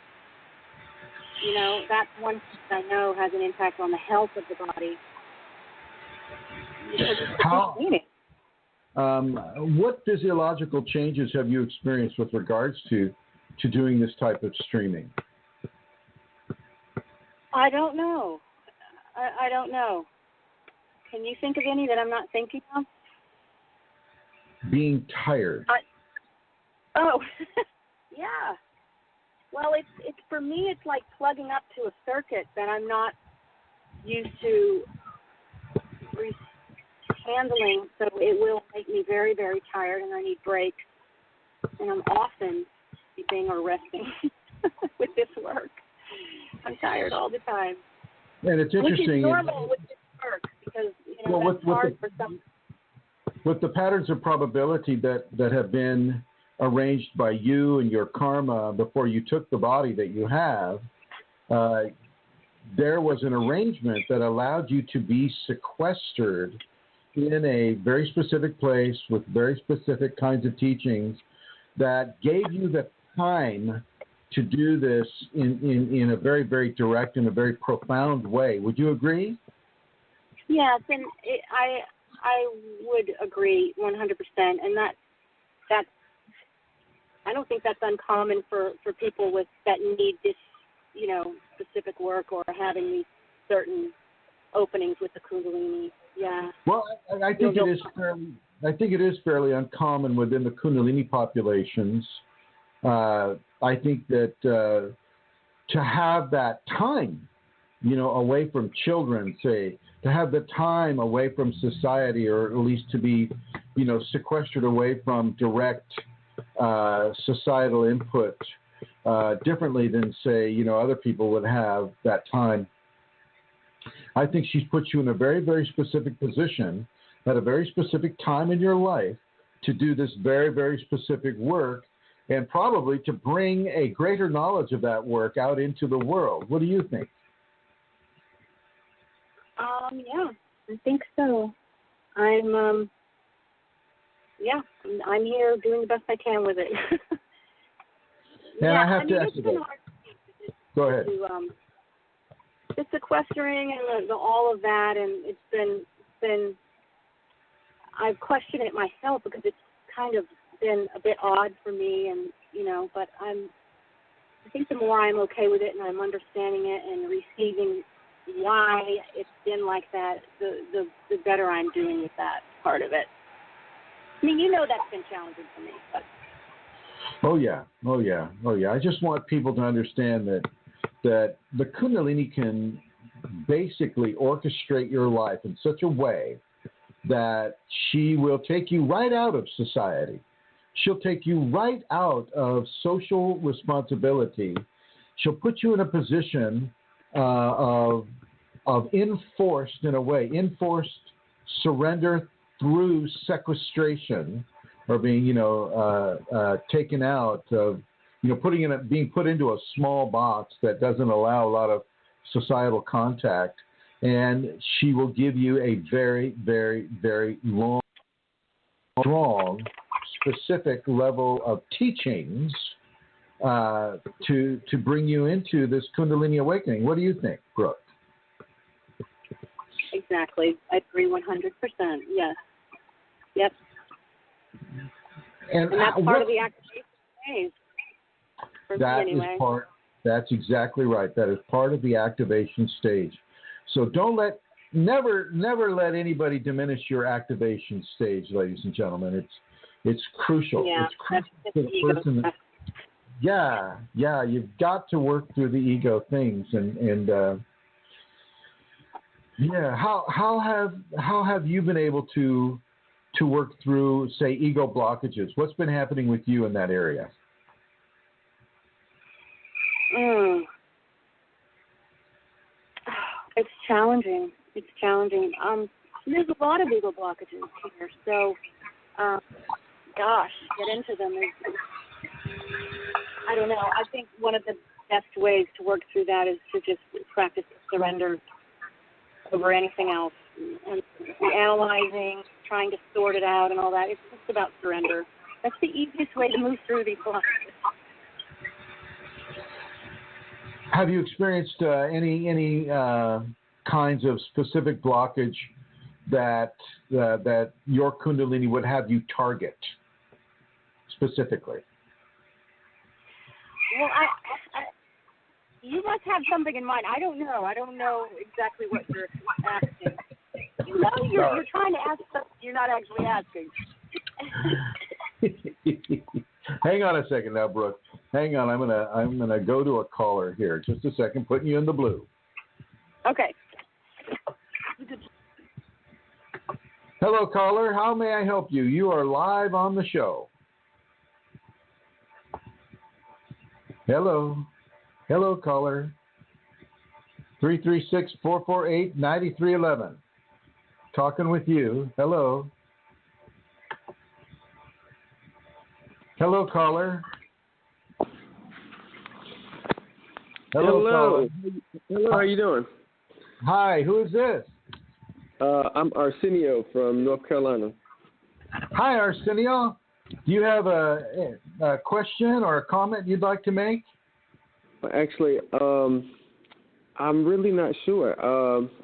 That's one thing I know has an impact on the health of the body. What physiological changes have you experienced with regards to doing this type of streaming? I don't know. I don't know. Can you think of any that I'm not thinking of? Being tired. Yeah. Well, it's for me. It's like plugging up to a circuit that I'm not used to handling. So it will make me very, very tired, and I need breaks. And I'm often sleeping or resting with this work. I'm tired all the time. And it's interesting. Which is normal with this work because that's hard for some. With the patterns of probability that have been arranged by you and your karma before you took the body that you have, there was an arrangement that allowed you to be sequestered in a very specific place with very specific kinds of teachings that gave you the time to do this in a very, very direct and a very profound way. Would you agree? Yes, and I would agree 100%, and that's I don't think that's uncommon for people that need this, specific work or having these certain openings with the Kundalini. Yeah. Well, I think it is fairly uncommon within the Kunalini populations. I think that to have that time, away from children, say, to have the time away from society, or at least to be, sequestered away from direct societal input, differently than, say, other people would have that time. I think she's put you in a very, very specific position at a very specific time in your life to do this very, very specific work, and probably to bring a greater knowledge of that work out into the world. What do you think? Yeah, I think so. I'm here doing the best I can with it. And I have to ask you. Go ahead. The sequestering and all of that, and it's been. I've questioned it myself because it's kind of been a bit odd for me, and but I think the more I'm okay with it and I'm understanding it and receiving why it's been like that, the better I'm doing with that part of it. I mean, that's been challenging for me. But. Oh yeah. I just want people to understand that the Kundalini can basically orchestrate your life in such a way that she will take you right out of society. She'll take you right out of social responsibility. She'll put you in a position of enforced, in a way, enforced surrender through sequestration, or being, taken out of, being put into a small box that doesn't allow a lot of societal contact. And she will give you a very, very, very long, strong, specific level of teachings to bring you into this Kundalini awakening. What do you think, Brooke? Exactly. I agree 100%. Yes. Yep. And that's part of the activation phase. That's exactly right. That is part of the activation stage. So never let anybody diminish your activation stage, ladies and gentlemen. It's crucial. Yeah, it's crucial that's for the person. Yeah. You've got to work through the ego things, and How have you been able to work through, say, ego blockages? What's been happening with you in that area? It's challenging. There's a lot of ego blockages here. So, get into them. I don't know. I think one of the best ways to work through that is to just practice surrender over anything else. And analyzing, trying to sort it out and all that. It's just about surrender. That's the easiest way to move through these blockages. Have you experienced any kinds of specific blockage that your Kundalini would have you target specifically? Well, you must have something in mind. I don't know exactly what you're asking. You're trying to ask something you're not actually asking. Hang on a second now, Brooke. Hang on. I'm gonna go to a caller here. Just a second. Putting you in the blue. Okay. Hello, caller. How may I help you? You are live on the show. Hello, caller. 336-448-9311. Talking with you. Hello. Hello, caller. Hello, caller. Hello, how you doing? Hi, who is this? I'm Arsenio from North Carolina. Hi, Arsenio. Do you have a question or a comment you'd like to make? Actually, I'm really not sure.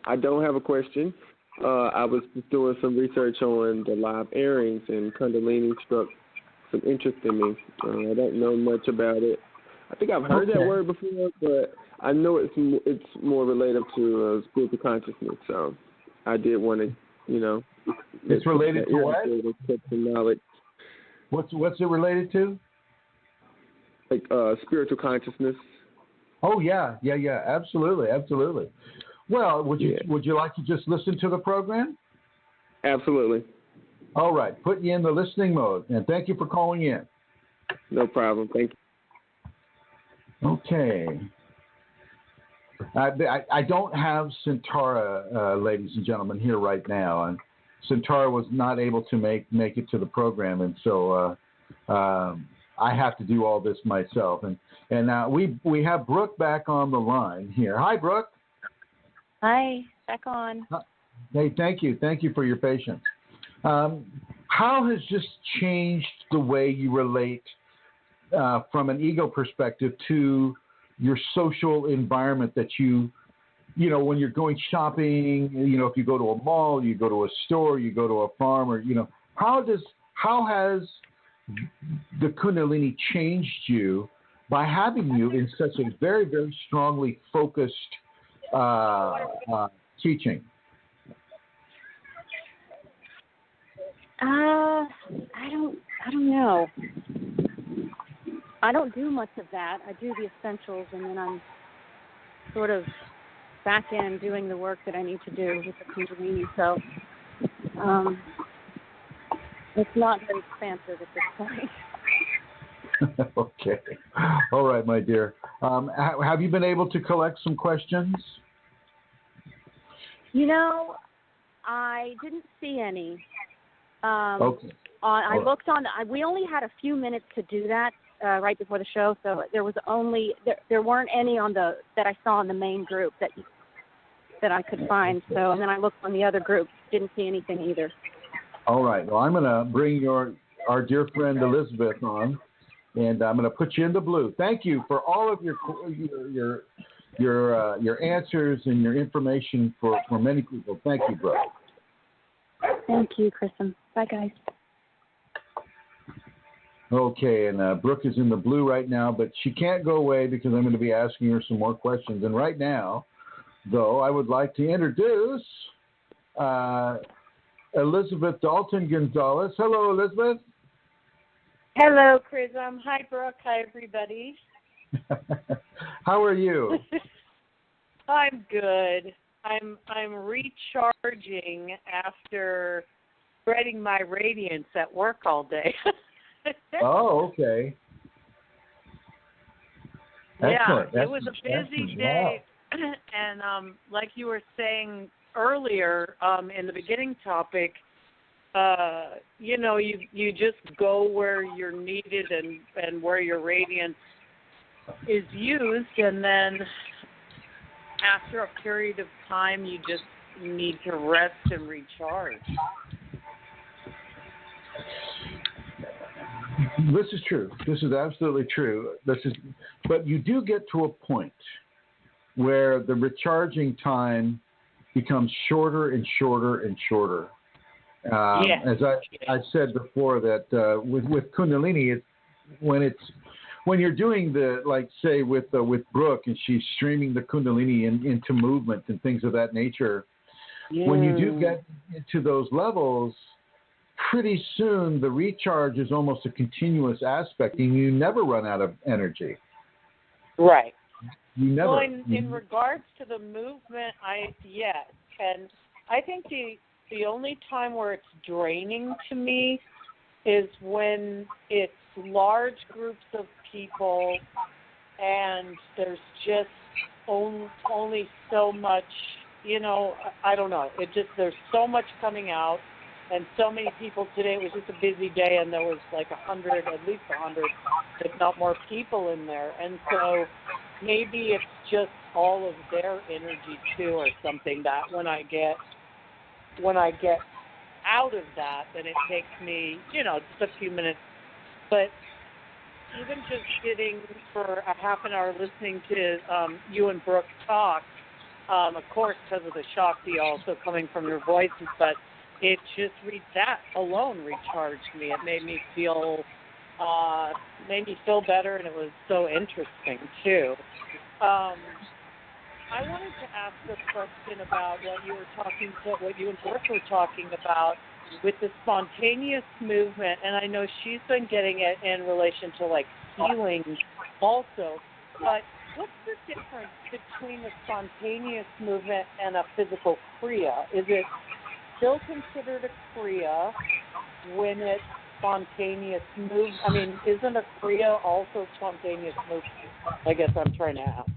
I don't have a question. I was just doing some research on the live airings, and Kundalini struck some interest in me. I don't know much about it. I think I've heard that word before, but I know it's more related to spiritual consciousness. So I did want to, It's related to what? Get some knowledge. What's it related to? Like spiritual consciousness. Oh yeah, absolutely. Well, would you like to just listen to the program? Absolutely. All right, put you in the listening mode, and thank you for calling in. No problem. Thank you. Okay. I don't have Centaura, ladies and gentlemen, here right now, and Centaura was not able to make it to the program, and so I have to do all this myself. And now we have Brooke back on the line here. Hi, Brooke. Hi, back on. Hey, thank you for your patience. How has this changed the way you relate from an ego perspective to your social environment that you when you're going shopping, if you go to a mall, you go to a store, you go to a farm, or, how has the Kundalini changed you by having you in such a very, very strongly focused teaching? I don't know. I don't do much of that. I do the essentials, and then I'm sort of back in doing the work that I need to do with the Kundalini. So it's not very expansive at this point. Okay. All right, my dear. Have you been able to collect some questions? You know, I didn't see any. Okay. I looked on. We only had a few minutes to do that right before the show, so there weren't any on that I saw in the main group that I could find. So, and then I looked on the other groups, didn't see anything either. All right. Well, I'm going to bring our dear friend Elizabeth on, and I'm going to put you in the blue. Thank you for all of your answers and your information for many people. Thank you, bro. Thank you, Chrism. Bye, guys. Okay, and Brooke is in the blue right now, but she can't go away because I'm going to be asking her some more questions. And right now, though, I would like to introduce Elizabeth Dalton Gonzalez. Hello, Elizabeth. Hello, Chrism. Hi, Brooke. Hi, everybody. How are you? I'm good. I'm recharging after spreading my radiance at work all day. Oh, okay. Excellent. Yeah, it was a busy day, wow. And like you were saying earlier in the beginning topic, you just go where you're needed and where your radiance is used, and then after a period of time, you just need to rest and recharge. This is true. This is absolutely true. But you do get to a point where the recharging time becomes shorter and shorter and shorter. Yes. As I said before, that with Kunalini, when you're doing with Brooke and she's streaming the Kundalini into movement and things of that nature, when you do get into those levels, pretty soon the recharge is almost a continuous aspect, and you never run out of energy. Right. You never. Well, in regards to the movement, yes, and I think the only time where it's draining to me is when it's large groups of people and there's just only so much, I don't know. There's so much coming out and so many people today. It was just a busy day and there was like at least 100, if not more people in there. And so maybe it's just all of their energy too or something that when I get out of that, then it takes me, just a few minutes. But even just sitting for a half an hour listening to you and Brooke talk, of course, because of the Shakti also coming from your voices, but it just that alone recharged me. It made me feel better, and it was so interesting too. I wanted to ask a question about what you and Brooke were talking about with the spontaneous movement, and I know she's been getting it in relation to like healing also, but what's the difference between the spontaneous movement and a physical kriya? Is it still considered a kriya when it's spontaneous movement? I mean, isn't a kriya also spontaneous movement? I guess I'm trying to ask.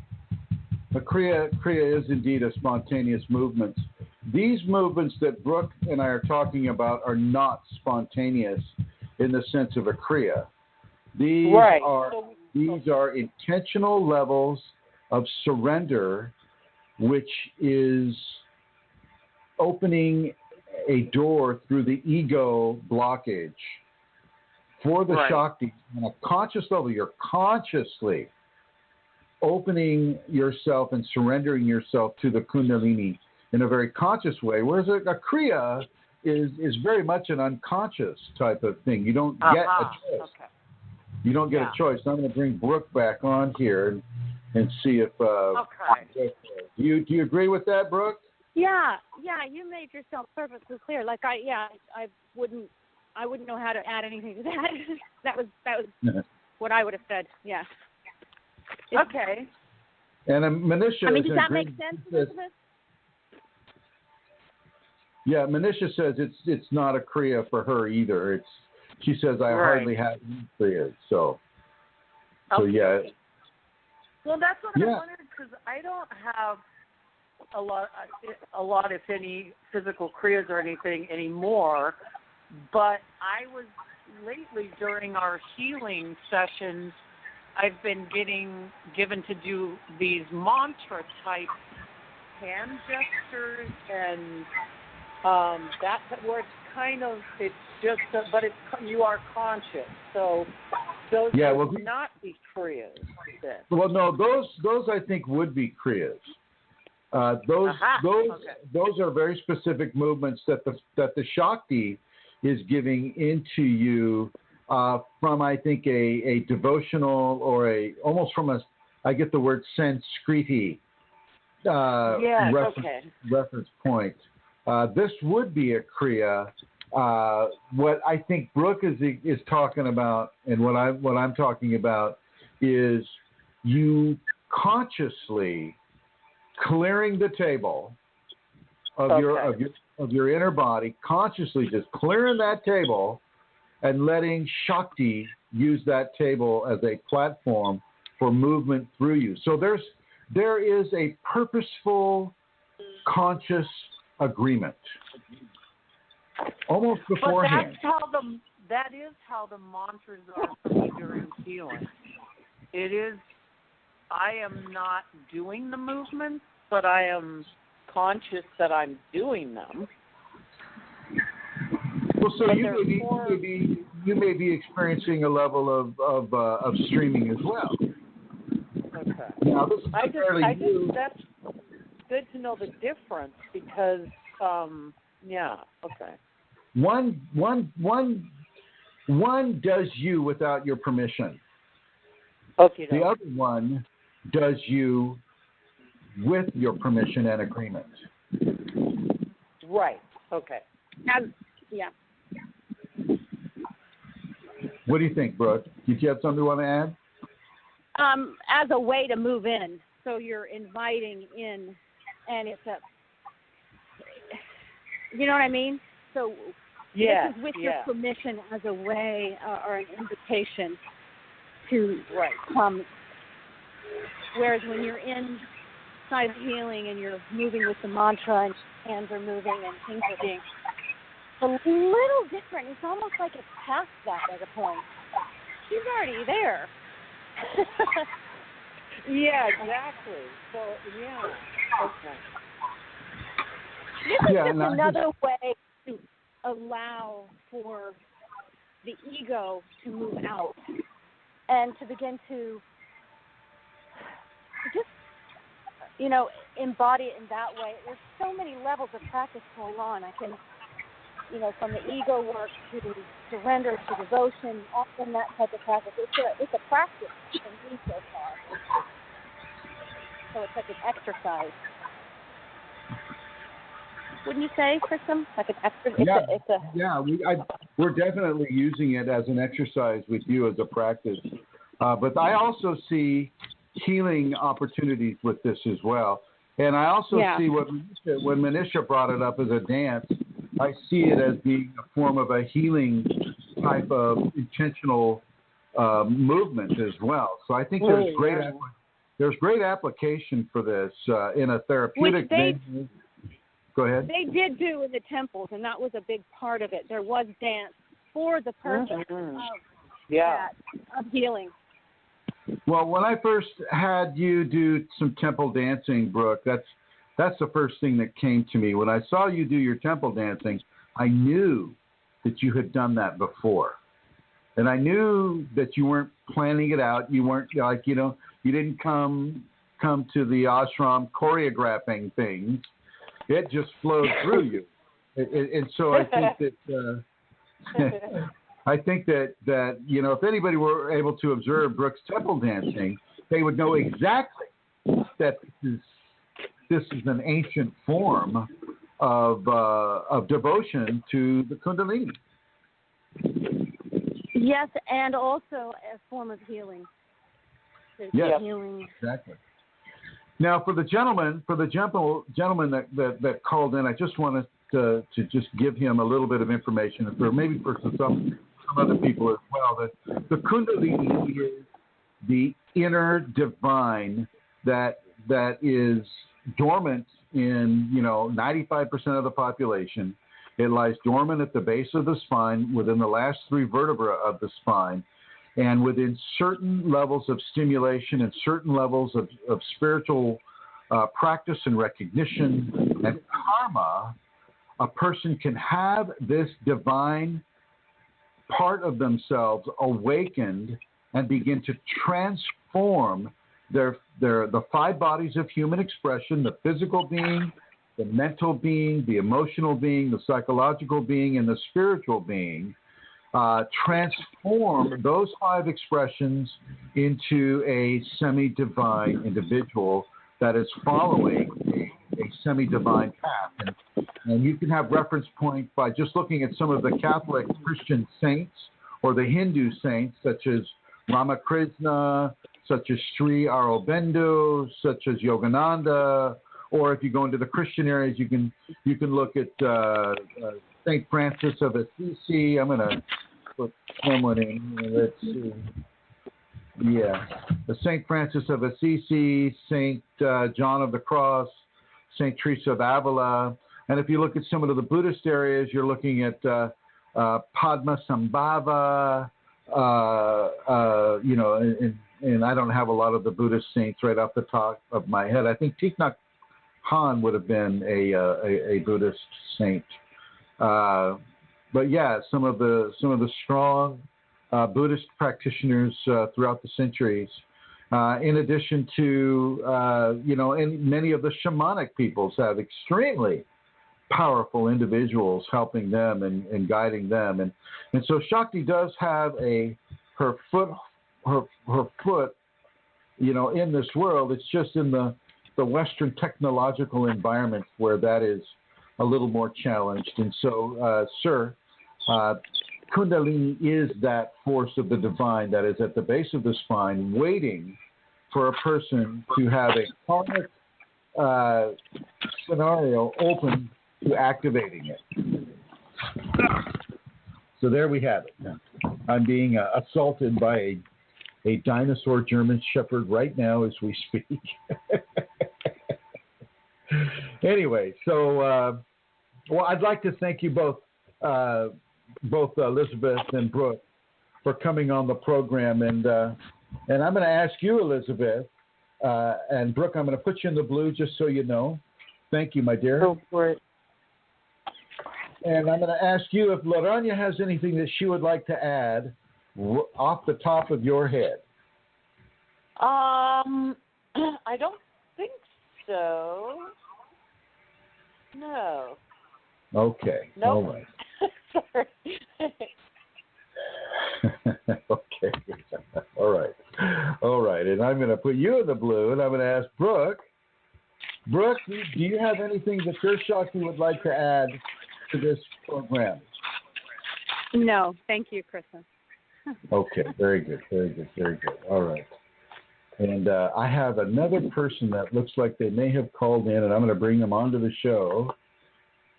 A kriya is indeed a spontaneous movement. These movements that Brooke and I are talking about are not spontaneous in the sense of a kriya. These are intentional levels of surrender, which is opening a door through the ego blockage. For the Shakti, on a conscious level, you're consciously opening yourself and surrendering yourself to the Kundalini in a very conscious way, whereas a kriya is very much an unconscious type of thing. You don't get a choice. Okay. You don't get a choice. So I'm going to bring Brooke back on here and see if. Do you agree with that, Brooke? Yeah. You made yourself perfectly clear. Like I wouldn't know how to add anything to that. that was what I would have said. Yeah. Okay. And Manisha. I mean, does that make sense, Elizabeth? Yeah, Manisha says it's not a Kriya for her either. She says I hardly have any Kriyas. So yeah. Well, that's what I wondered, because I don't have a lot, if any, physical Kriyas or anything anymore. But I was lately during our healing sessions, I've been getting given to do these mantra type hand gestures, and that where it's just, but you are conscious. So those would not be Kriyas. Well, no, those I think would be Kriyas. Those are very specific movements that the Shakti is giving into you from, I think, a devotional or almost from I get the word Sanskriti reference point. This would be a Kriya. What I think Brooke is talking about, and what I'm talking about, is you consciously clearing the table of your inner body, consciously just clearing that table and letting Shakti use that table as a platform for movement through you. So there is a purposeful, conscious agreement almost beforehand. But that is how the mantras are for me during healing. It is. I am not doing the movements, but I am conscious that I'm doing them. Well, so you may be experiencing a level of streaming as well. Okay. Now, this is that's good to know the difference, because okay. One does you without your permission. Okay. The other one does you with your permission and agreement. Right. Okay. Yeah. What do you think, Brooke? Did you have something you want to add? As a way to move in, so you're inviting in, and it's you know what I mean? So this is with your permission as a way or an invitation to come. Whereas when you're inside of healing and you're moving with the mantra and hands are moving and things are being a little different. It's almost like it's past that at a point. She's already there. Yeah, exactly. So, okay. This is just another way to allow for the ego to move out and to begin to just, embody it in that way. There's so many levels of practice going on. I can, from the ego work to surrender to devotion, often that type of practice. It's a practice for me so far. So it's like an exercise. Wouldn't you say, Chrism? Like an exercise? We're definitely using it as an exercise with you as a practice. But I also see healing opportunities with this as well. And I also see when Manisha brought it up as a dance, I see it as being a form of a healing type of intentional movement as well. So I think there's great application for this in a therapeutic venue. Go ahead. They did do in the temples, and that was a big part of it. There was dance for the purpose of healing. Well, when I first had you do some temple dancing, Brooke, that's the first thing that came to me. When I saw you do your temple dancing, I knew that you had done that before. And I knew that you weren't planning it out. You weren't you didn't come to the ashram choreographing things. It just flowed through you. And so I think that if anybody were able to observe Brooke's temple dancing, they would know exactly that this is an ancient form of devotion to the Kundalini. Yes, and also a form of healing. Yes, healing. Exactly. Now, for the gentleman that called in, I just wanted to just give him a little bit of information, and for some other people as well. That the Kundalini is the inner divine that is dormant in 95% of the population. It lies dormant at the base of the spine, within the last three vertebrae of the spine, and within certain levels of stimulation and certain levels of spiritual practice and recognition and karma, a person can have this divine part of themselves awakened and begin to transform the five bodies of human expression: the physical being, the mental being, the emotional being, the psychological being, and the spiritual being. Transform those five expressions into a semi-divine individual that is following a semi-divine path. And you can have reference point by just looking at some of the Catholic Christian saints or the Hindu saints, such as Ramakrishna, such as Sri Aurobindo, such as Yogananda, or if you go into the Christian areas, you can look at Saint Francis of Assisi. I'm going to put someone in. Let's see. Yeah, the Saint Francis of Assisi, Saint John of the Cross, Saint Teresa of Avila. And if you look at some of the Buddhist areas, you're looking at Padmasambhava, and I don't have a lot of the Buddhist saints right off the top of my head. I think Thich Nhat Hanh would have been a Buddhist saint. But yeah, some of the strong Buddhist practitioners throughout the centuries, in addition to and many of the shamanic peoples have extremely powerful individuals helping them and guiding them, and so Shakti does have her foot in this world. It's just in the Western technological environment where that is a little more challenged. And so, sir, Kundalini is that force of the divine that is at the base of the spine, waiting for a person to have a karmic scenario open to activating it. So there we have it. I'm being assaulted by a dinosaur German Shepherd right now as we speak. Anyway, so well, I'd like to thank you both Elizabeth and Brooke, for coming on the program, and I'm going to ask you, Elizabeth, and Brooke, I'm going to put you in the blue just so you know. Thank you, my dear. Go for it. And I'm going to ask you if Lorania has anything that she would like to add off the top of your head. I don't think so. No. Okay. Nope. All right. Sorry. Okay. All right. And I'm going to put you in the blue, and I'm going to ask Brooke. Brooke, do you have anything that your Shakti would like to add to this program? No, thank you, Chrism. Okay. Very good. All right. And I have another person that looks like they may have called in, and I'm going to bring them onto the show.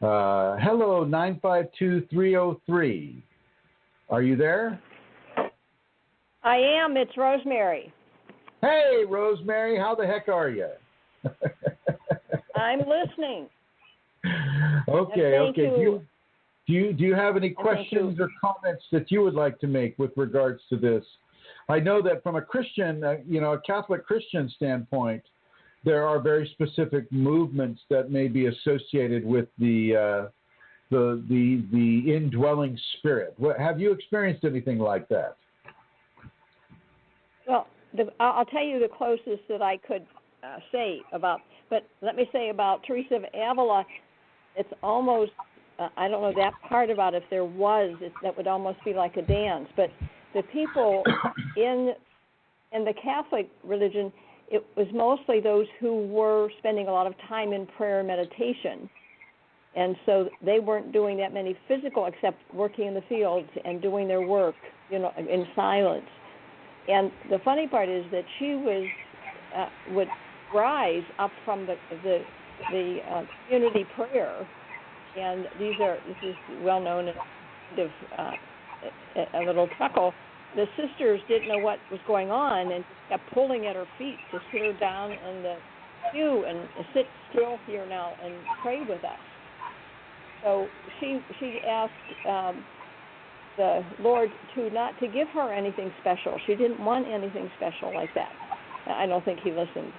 Hello, 952-303. Are you there? I am. It's Rosemary. Hey, Rosemary, how the heck are you? I'm listening. Okay. Do you have any questions or comments that you would like to make with regards to this? I know that from a Christian, a Catholic Christian standpoint, there are very specific movements that may be associated with the indwelling spirit. Have you experienced anything like that? Well, I'll tell you the closest that I could say about. But let me say about Teresa of Avila, it's almost I don't know that part about if there was that would almost be like a dance. But the people in the Catholic religion, it was mostly those who were spending a lot of time in prayer and meditation. And so they weren't doing that many physical except working in the fields and doing their work, in silence. And the funny part is that she would rise up from the community prayer, and this is well known as kind of a little chuckle. The sisters didn't know what was going on and just kept pulling at her feet to sit her down in the pew and sit still here now and pray with us. So she asked the Lord not to give her anything special. She didn't want anything special like that. I don't think he listened.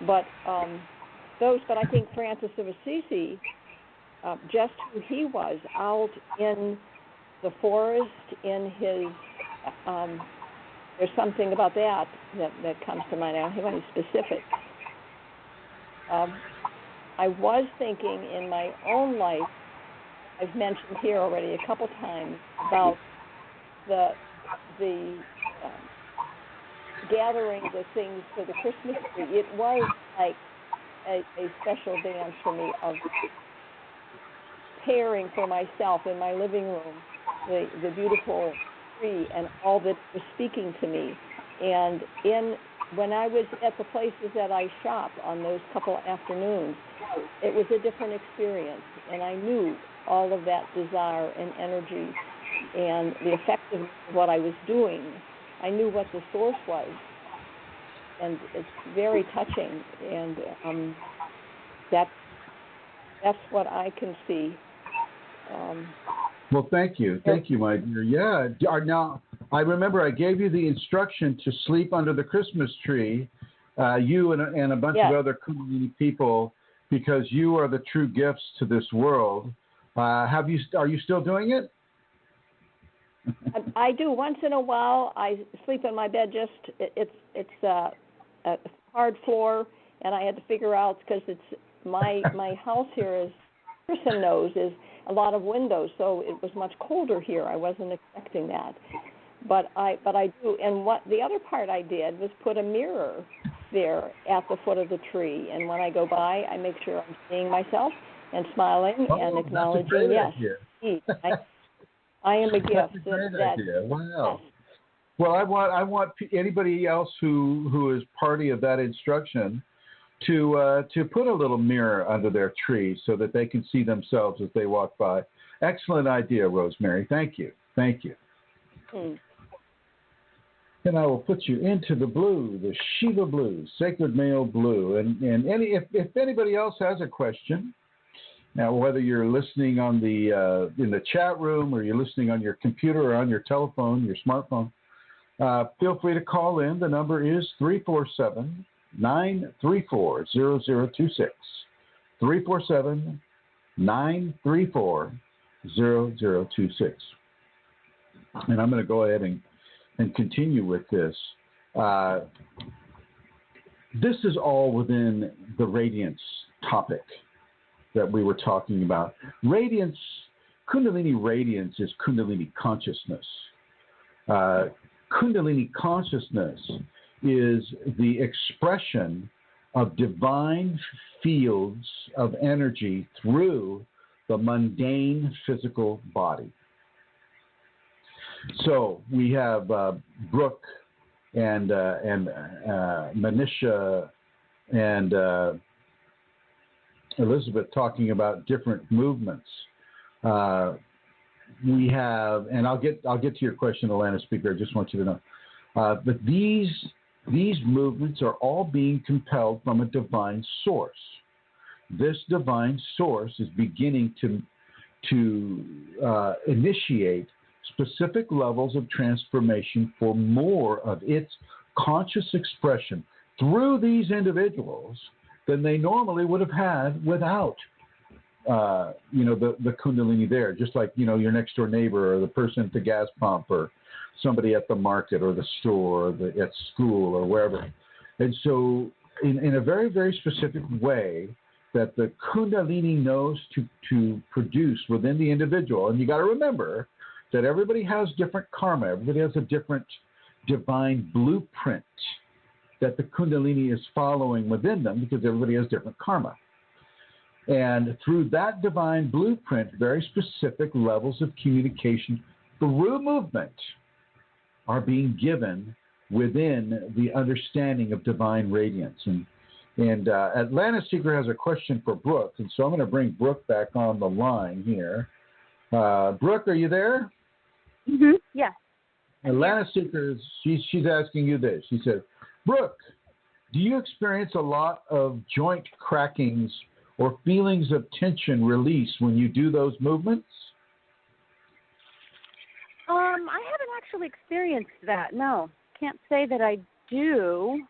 But I think Francis of Assisi, just who he was out in the forest, in his, there's something about that comes to mind. I don't have any specifics. I was thinking in my own life, I've mentioned here already a couple times about the gathering the things for the Christmas tree. It was like a special dance for me of preparing for myself in my living room the beautiful tree and all that was speaking to me. And when I was at the places that I shop on those couple afternoons, it was a different experience, and I knew all of that desire and energy and the effectiveness of what I was doing. I knew what the source was, and it's very touching, and that's what I can see. Well, thank you, my dear. Yeah. Now, I remember I gave you the instruction to sleep under the Christmas tree, you and a bunch of other Kundalini people, because you are the true gifts to this world. Are you still doing it? I do once in a while. I sleep in my bed. It's a hard floor, and I had to figure out, because it's my house here, as Chrism knows, is a lot of windows, so it was much colder here. I wasn't expecting that, but I do. And what the other part I did was put a mirror there at the foot of the tree, and when I go by, I make sure I'm seeing myself and smiling and acknowledging, yes, I am a gift. That's a great idea. Wow. Yes. Well, I want anybody else who is party of that instruction to put a little mirror under their tree so that they can see themselves as they walk by. Excellent idea, Rosemary. Thank you. And I will put you into the blue, the Shiva blue, sacred male blue. And if anybody else has a question, now whether you're listening on in the chat room, or you're listening on your computer or on your telephone, your smartphone, feel free to call in. The number is 347-934-0026. 347-934-0026. And I'm going to go ahead and continue with this. This is all within the radiance topic that we were talking about. Radiance, Kundalini radiance is Kundalini consciousness. Kundalini consciousness is the expression of divine fields of energy through the mundane physical body. So we have Brooke and Manisha and Elizabeth talking about different movements. We have, and I'll get to your question, Alana Speaker. I just want you to know, but these movements are all being compelled from a divine source. This divine source is beginning to initiate specific levels of transformation for more of its conscious expression through these individuals than they normally would have had without, the Kundalini there. Just like, your next door neighbor or the person at the gas pump or somebody at the market or the store or at school or wherever. And so in a very, very specific way that the Kundalini knows to produce within the individual. And you got to remember that everybody has different karma. Everybody has a different divine blueprint that the Kundalini is following within them, because everybody has different karma. And through that divine blueprint, very specific levels of communication through movement are being given within the understanding of divine radiance. And And Atlanta Seeker has a question for Brooke, and so I'm going to bring Brooke back on the line here. Brooke, are you there? Mm-hmm. Yeah. Atlanta Seeker, she's asking you this. She said, Brooke, do you experience a lot of joint crackings or feelings of tension release when you do those movements? I haven't actually experienced that. No, can't say that I do.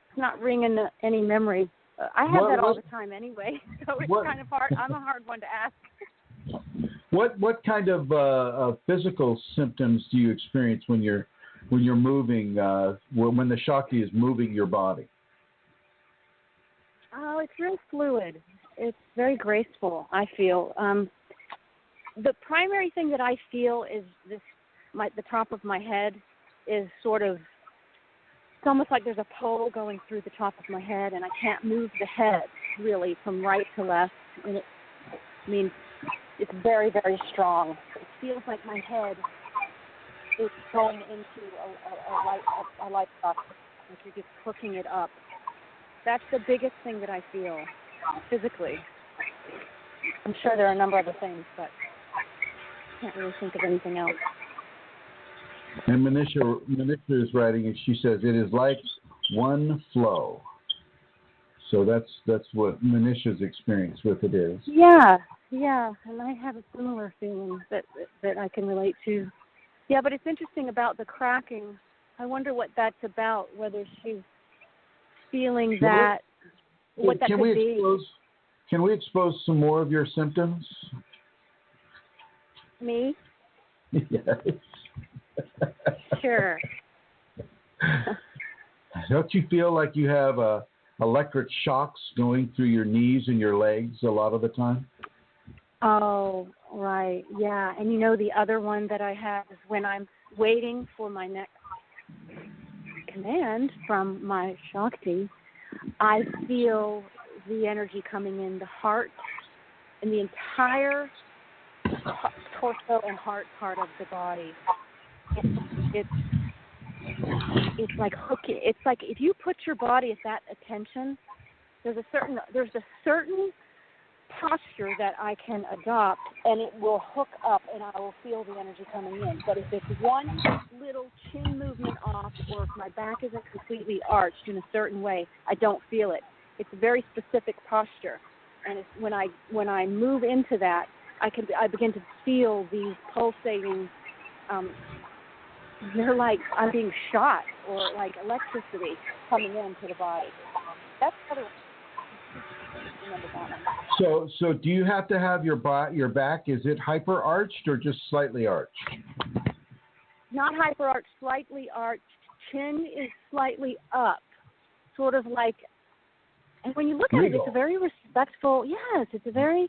It's not ringing any memory. I have that all the time anyway, so it's kind of hard. I'm a hard one to ask. What kind of physical symptoms do you experience when you're moving, when the Shakti is moving your body? Oh, it's real fluid. It's very graceful, I feel. The primary thing that I feel is the top of my head is sort of, it's almost like there's a pole going through the top of my head, and I can't move the head really from right to left. And it's very, very strong. It feels like my head is going into a light socket, like you're just hooking it up. That's the biggest thing that I feel physically. I'm sure there are a number of other things, but I can't really think of anything else. And Manisha is writing, and she says, it is like one flow. So that's what Manisha's experience with it is. Yeah, and I have a similar feeling that I can relate to. Yeah, but it's interesting about the cracking. I wonder what that's about, whether she's feeling that, what that could be. Can we expose some more of your symptoms? Me? Yes. Sure. Don't you feel like you have electric shocks going through your knees and your legs a lot of the time? Oh, right. Yeah. And the other one that I have is when I'm waiting for my next command from my Shakti, I feel the energy coming in the heart and the entire torso and heart part of the body. It's like hooking. It's like if you put your body at that attention, there's a certain posture that I can adopt, and it will hook up, and I will feel the energy coming in. But if it's one little chin movement off, or if my back isn't completely arched in a certain way, I don't feel it. It's a very specific posture, and it's when I move into that, I begin to feel these pulsating. They're like I'm being shot, or like electricity coming into the body. That's what remember that one. So do you have to have your back? Is it hyper arched or just slightly arched? Not hyper arched, slightly arched. Chin is slightly up, sort of like. And when you look at it, it's a very respectful. Yes, it's a very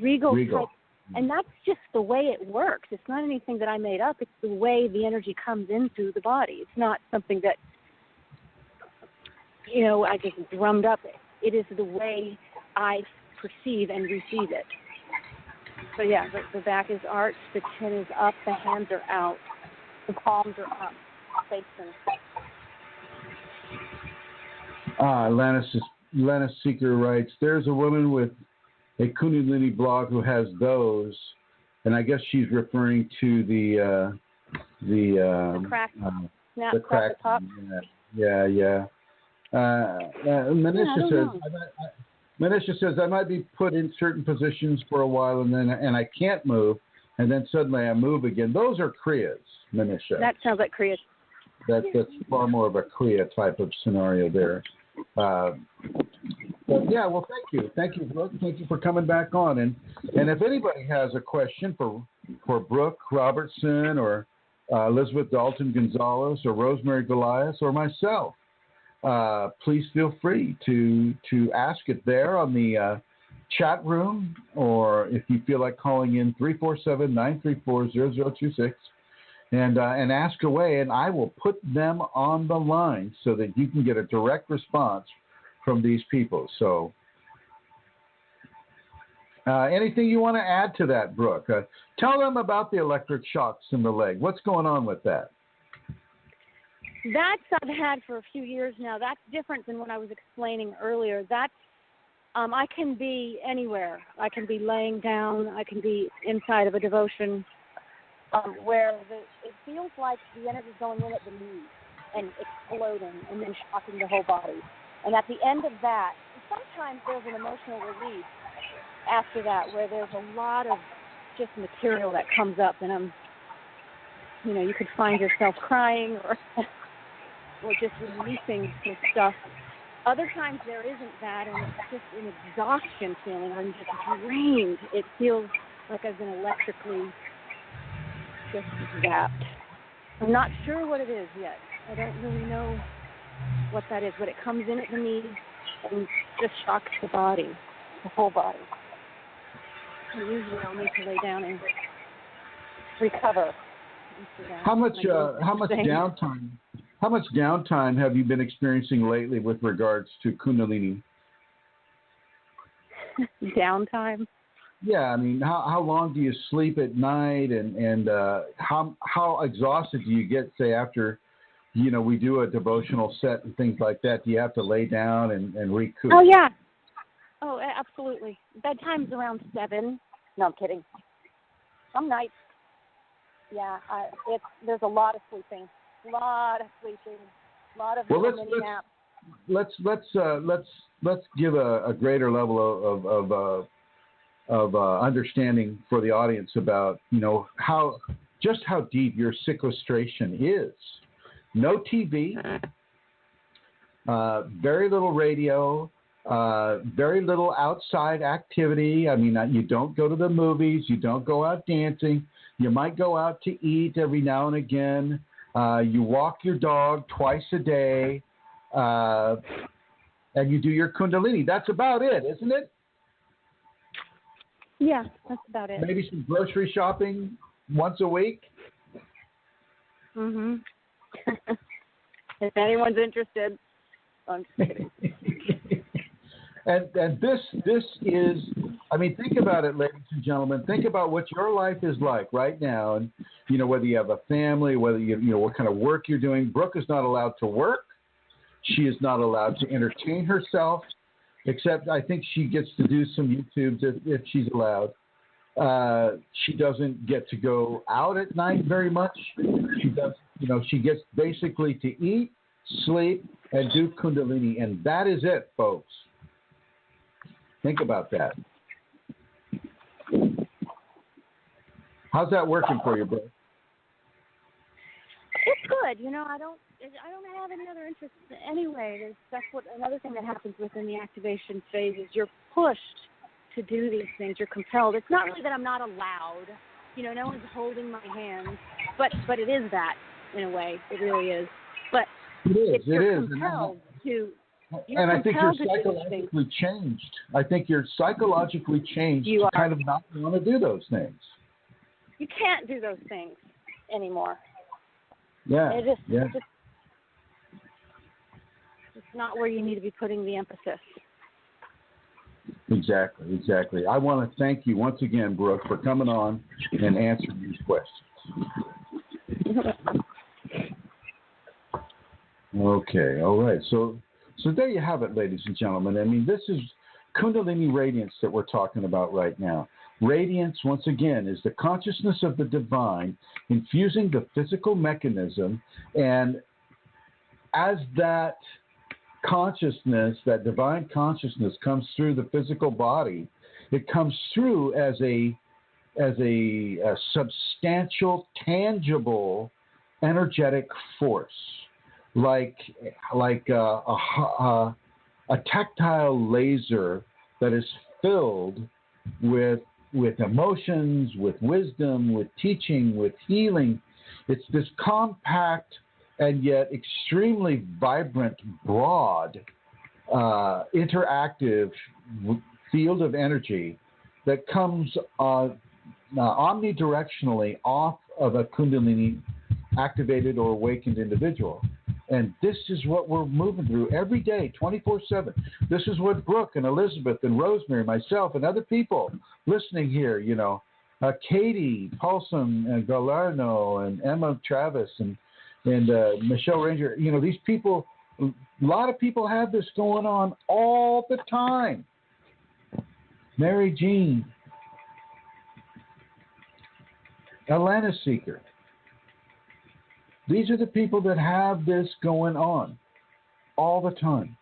regal type. And that's just the way it works. It's not anything that I made up. It's the way the energy comes into the body. It's not something that, I just drummed up. It is the way I perceive and receive it. So, yeah, the back is arched, the chin is up, the hands are out, the palms are up, facing. Lana Seeker writes, there's a woman with a Kunalini blog who has those, and I guess she's referring to the crack. The crack. Yeah. Manisha says I might be put in certain positions for a while and I can't move, and then suddenly I move again. Those are Kriyas, Manisha. That sounds like Kriyas. That's far more of a Kriya type of scenario there. But yeah, well, thank you, Brooke. Thank you for coming back on. And if anybody has a question for Brooke Robertson or Elizabeth Dalton Gonzalez or Rosemary Goliath or myself, please feel free to ask it there on the chat room, or if you feel like calling in 347-934-0026 and ask away, and I will put them on the line so that you can get a direct response from these people. So anything you want to add to that, Brooke? Tell them about the electric shocks in the leg. What's going on with that? That's I've had for a few years now. That's different than what I was explaining earlier. That's I can be anywhere. I can be laying down. I can be inside of a devotion where it feels like the energy is going in at the knees and exploding and then shocking the whole body. And at the end of that, sometimes there's an emotional release after that where there's a lot of just material that comes up, and you could find yourself crying or just releasing some stuff. Other times there isn't that, and it's just an exhaustion feeling. I'm just drained. It feels like I've been electrically just zapped. I'm not sure what it is yet. I don't really know what that is, but it comes in at the knees and just shocks the body, the whole body. And usually I'll need to lay down and recover. How much downtime have you been experiencing lately with regards to Kundalini? Downtime? Yeah, I mean, how long do you sleep at night, and how exhausted do you get, say, after, we do a devotional set and things like that? Do you have to lay down and recoup? Oh, yeah. Oh, absolutely. Bedtime's around 7. No, I'm kidding. Some nights, yeah, there's a lot of sleeping. A lot of naps. Let's give a greater level of understanding for the audience about how deep your sequestration is. No TV, very little radio, very little outside activity. I mean, you don't go to the movies, you don't go out dancing. You might go out to eat every now and again. You walk your dog twice a day, and you do your Kundalini. That's about it, isn't it? Yeah, that's about it. Maybe some grocery shopping once a week. Mhm. If anyone's interested, I'm just kidding. And this is, I mean, think about it, ladies and gentlemen. Think about what your life is like right now, and whether you have a family, whether you what kind of work you're doing. Brooke is not allowed to work. She is not allowed to entertain herself, except I think she gets to do some YouTubes if she's allowed. She doesn't get to go out at night very much. She does, she gets basically to eat, sleep, and do Kundalini, and that is it, folks. Think about that. How's that working for you, bro? It's good. I don't have any other interests anyway. That's what another thing that happens within the activation phase is you're pushed to do these things. You're compelled. It's not really that I'm not allowed. No one's holding my hand, but it is that in a way. It really is. But you're compelled to. And I think you're psychologically changed. I think you're psychologically changed to kind of not want to do those things. You can't do those things anymore. Yeah. It's not where you need to be putting the emphasis. Exactly. I want to thank you once again, Brooke, for coming on and answering these questions. Okay, all right. So there you have it, ladies and gentlemen. I mean, this is Kundalini Radiance that we're talking about right now. Radiance, once again, is the consciousness of the divine infusing the physical mechanism, and as that consciousness, that divine consciousness comes through the physical body, it comes through as a substantial, tangible, energetic force. Like a tactile laser that is filled with emotions, with wisdom, with teaching, with healing. It's this compact and yet extremely vibrant, broad, interactive field of energy that comes omnidirectionally off of a Kundalini activated or awakened individual. And this is what we're moving through every day, 24/7. This is what Brooke and Elizabeth and Rosemary, myself, and other people listening here, Katie, Paulson, and Galarno, and Emma Travis, and and Michelle Ranger. You know, these people, a lot of people have this going on all the time. Mary Jean, Atlantis Seeker. These are the people that have this going on all the time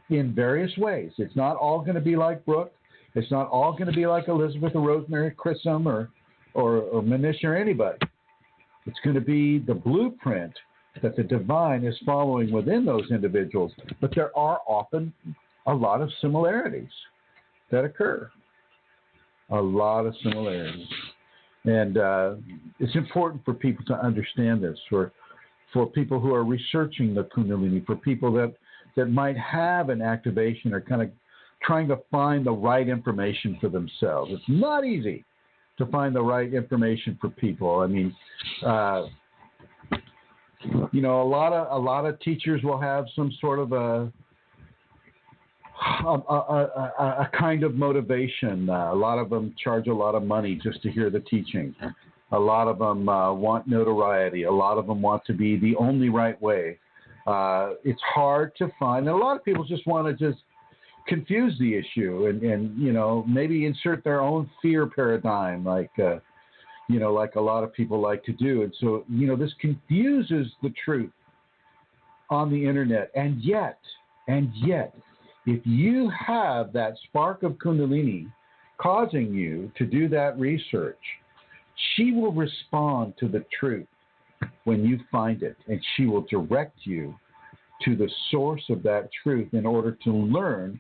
in various ways. It's not all going to be like Brooke. It's not all going to be like Elizabeth or Rosemary, Chrism or Manisha or anybody. It's going to be the blueprint that the divine is following within those individuals. But there are often a lot of similarities that occur. A lot of similarities. And it's important for people to understand this, for people who are researching the Kundalini, for people that might have an activation or kind of trying to find the right information for themselves. It's not easy to find the right information for people. I mean, you know, a lot of teachers will have some sort of a kind of motivation. A lot of them charge a lot of money just to hear the teaching. A lot of them want notoriety. A lot of them want to be the only right way. It's hard to find. And a lot of people just want to just confuse the issue and you know, maybe insert their own fear paradigm, like you know, like a lot of people like to do. And so, you know, this confuses the truth on the internet. And yet, if you have that spark of Kundalini causing you to do that research, she will respond to the truth when you find it, and she will direct you to the source of that truth in order to learn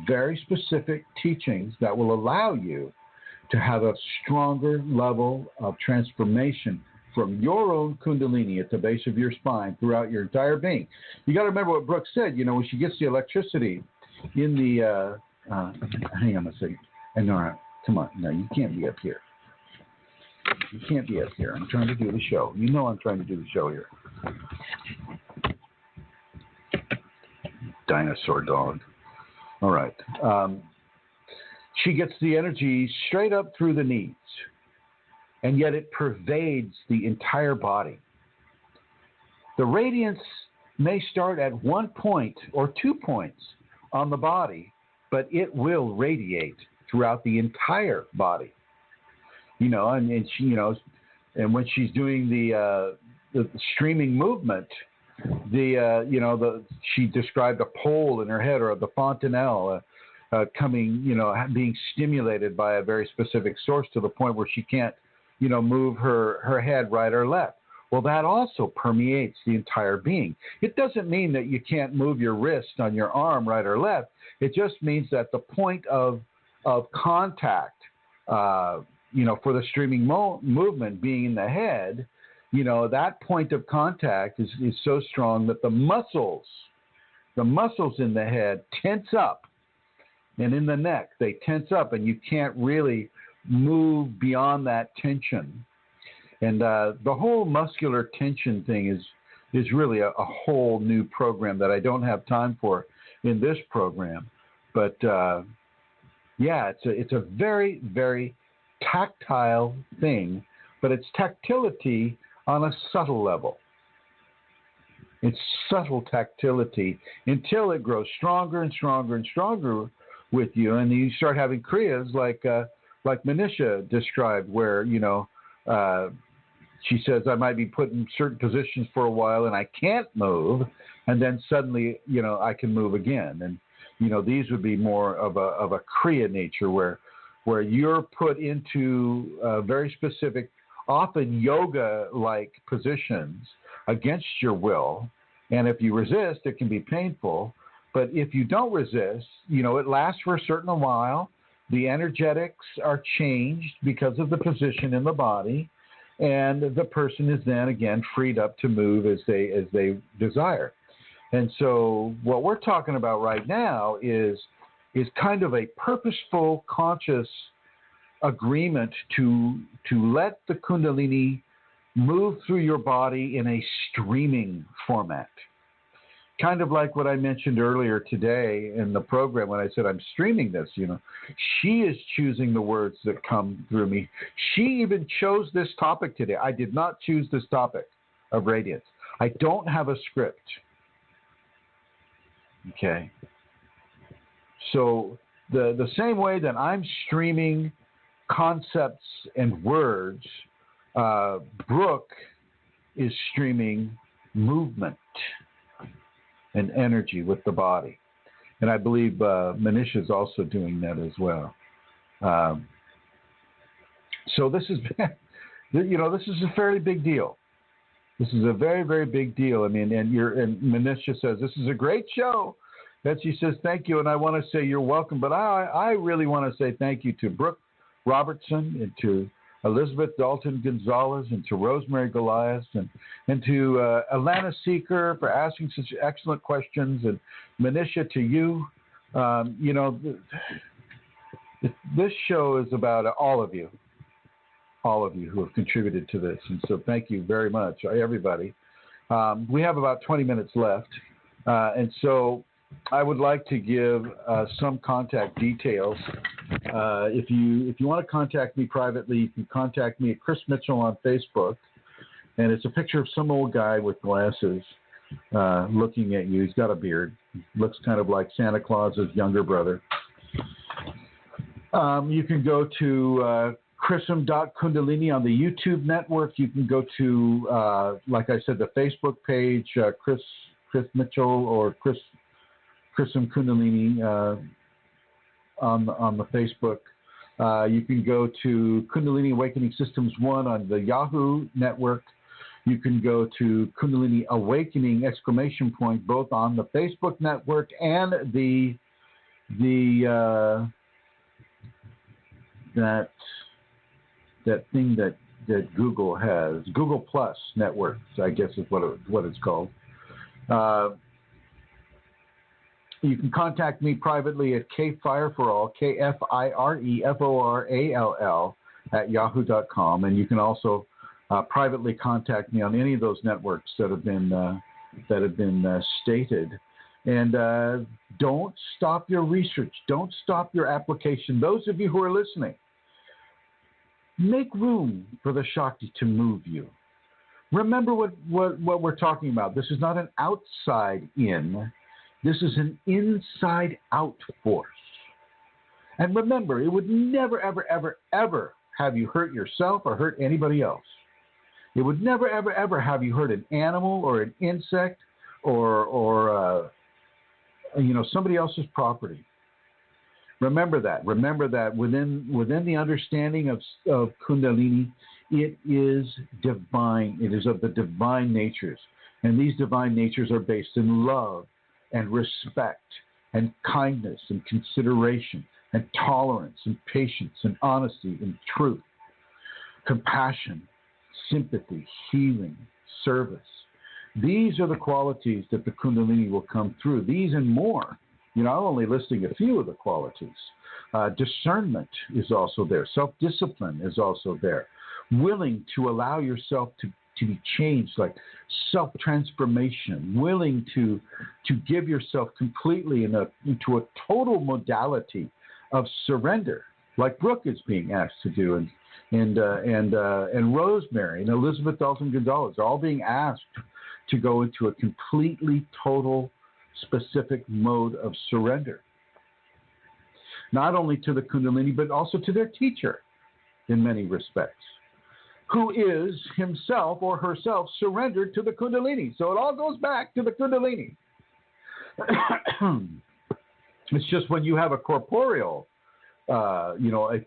very specific teachings that will allow you to have a stronger level of transformation from your own Kundalini at the base of your spine throughout your entire being. You got to remember what Brooke said. You know, when she gets the electricity in the hang on a second. And Nora, come on. No, you can't be up here. You can't be up here. I'm trying to do the show. You know I'm trying to do the show here. Dinosaur dog. All right. She gets the energy straight up through the knees, and yet it pervades the entire body. The radiance may start at 1 point or 2 points on the body, but it will radiate throughout the entire body. You know, and she, you know, and when she's doing the streaming movement, she described a pole in her head, or the fontanelle coming, you know, being stimulated by a very specific source to the point where she can't, you know, move her head right or left. Well, that also permeates the entire being. It doesn't mean that you can't move your wrist on your arm right or left. It just means that the point of contact, you know, for the streaming movement being in the head, you know, that point of contact is so strong that the muscles in the head tense up, and in the neck they tense up, and you can't really move beyond that tension. And the whole muscular tension thing is really a whole new program that I don't have time for in this program. But yeah, it's a very, very tactile thing, but it's tactility on a subtle level. It's subtle tactility until it grows stronger and stronger and stronger with you, and you start having kriyas like Manisha described, where, you know, she says, I might be put in certain positions for a while and I can't move, and then suddenly, you know, I can move again. And, you know, these would be more of a kriya nature, where you're put into very specific, often yoga-like positions against your will. And if you resist, it can be painful. But if you don't resist, you know, it lasts for a certain while. The energetics are changed because of the position in the body, and the person is then again freed up to move as they desire. And so what we're talking about right now is kind of a purposeful, conscious agreement to let the Kundalini move through your body in a streaming format. Kind of like what I mentioned earlier today in the program when I said I'm streaming this, you know. She is choosing the words that come through me. She even chose this topic today. I did not choose this topic of radiance. I don't have a script. Okay. So the same way that I'm streaming concepts and words, Brooke is streaming movement and energy with the body. And I believe Manisha is also doing that as well. So this is, this is a fairly big deal. This is a very, very big deal. I mean, and Manisha says, this is a great show. Betsy says, thank you. And I want to say you're welcome. But I really want to say thank you to Brooke Robertson and to Elizabeth Dalton Gonzalez and to Rosemary Goliath and to Alana Seeker for asking such excellent questions, and Manisha, to you. This show is about all of you who have contributed to this. And so thank you very much, everybody. We have about 20 minutes left. And so I would like to give some contact details. If you want to contact me privately, you can contact me at Chris Mitchell on Facebook. And it's a picture of some old guy with glasses looking at you. He's got a beard. Looks kind of like Santa Claus's younger brother. You can go to Chrism.Kundalini on the YouTube network. You can go to, like I said, the Facebook page, Chris Mitchell or Chrism Kundalini on the Facebook. You can go to Kundalini Awakening Systems 1 on the Yahoo network. You can go to Kundalini Awakening ! Both on the Facebook network and that thing that Google has, Google Plus networks, I guess is what it's called. You can contact me privately at kfireforall, KFIREFORALL at yahoo.com, and you can also privately contact me on any of those networks that have been stated. And don't stop your research. Don't stop your application. Those of you who are listening, make room for the Shakti to move you. Remember what we're talking about. This is not an outside in. This is an inside out force. And remember, it would never, ever, ever, ever have you hurt yourself or hurt anybody else. It would never, ever, ever have you hurt an animal or an insect or somebody else's property. Remember that. Remember that within the understanding of Kundalini, it is divine. It is of the divine natures. And these divine natures are based in love and respect and kindness and consideration and tolerance and patience and honesty and truth, compassion, sympathy, healing, service. These are the qualities that the Kundalini will come through. These and more. I'm only listing a few of the qualities. Discernment is also there. Self-discipline is also there. Willing to allow yourself to be changed, like self-transformation. Willing to give yourself completely into a total modality of surrender, like Brooke is being asked to do, and Rosemary and Elizabeth Dalton Gonzalez are all being asked to go into a completely total specific mode of surrender, not only to the Kundalini, but also to their teacher in many respects, who is himself or herself surrendered to the Kundalini. So it all goes back to the Kundalini. It's just when you have a corporeal, a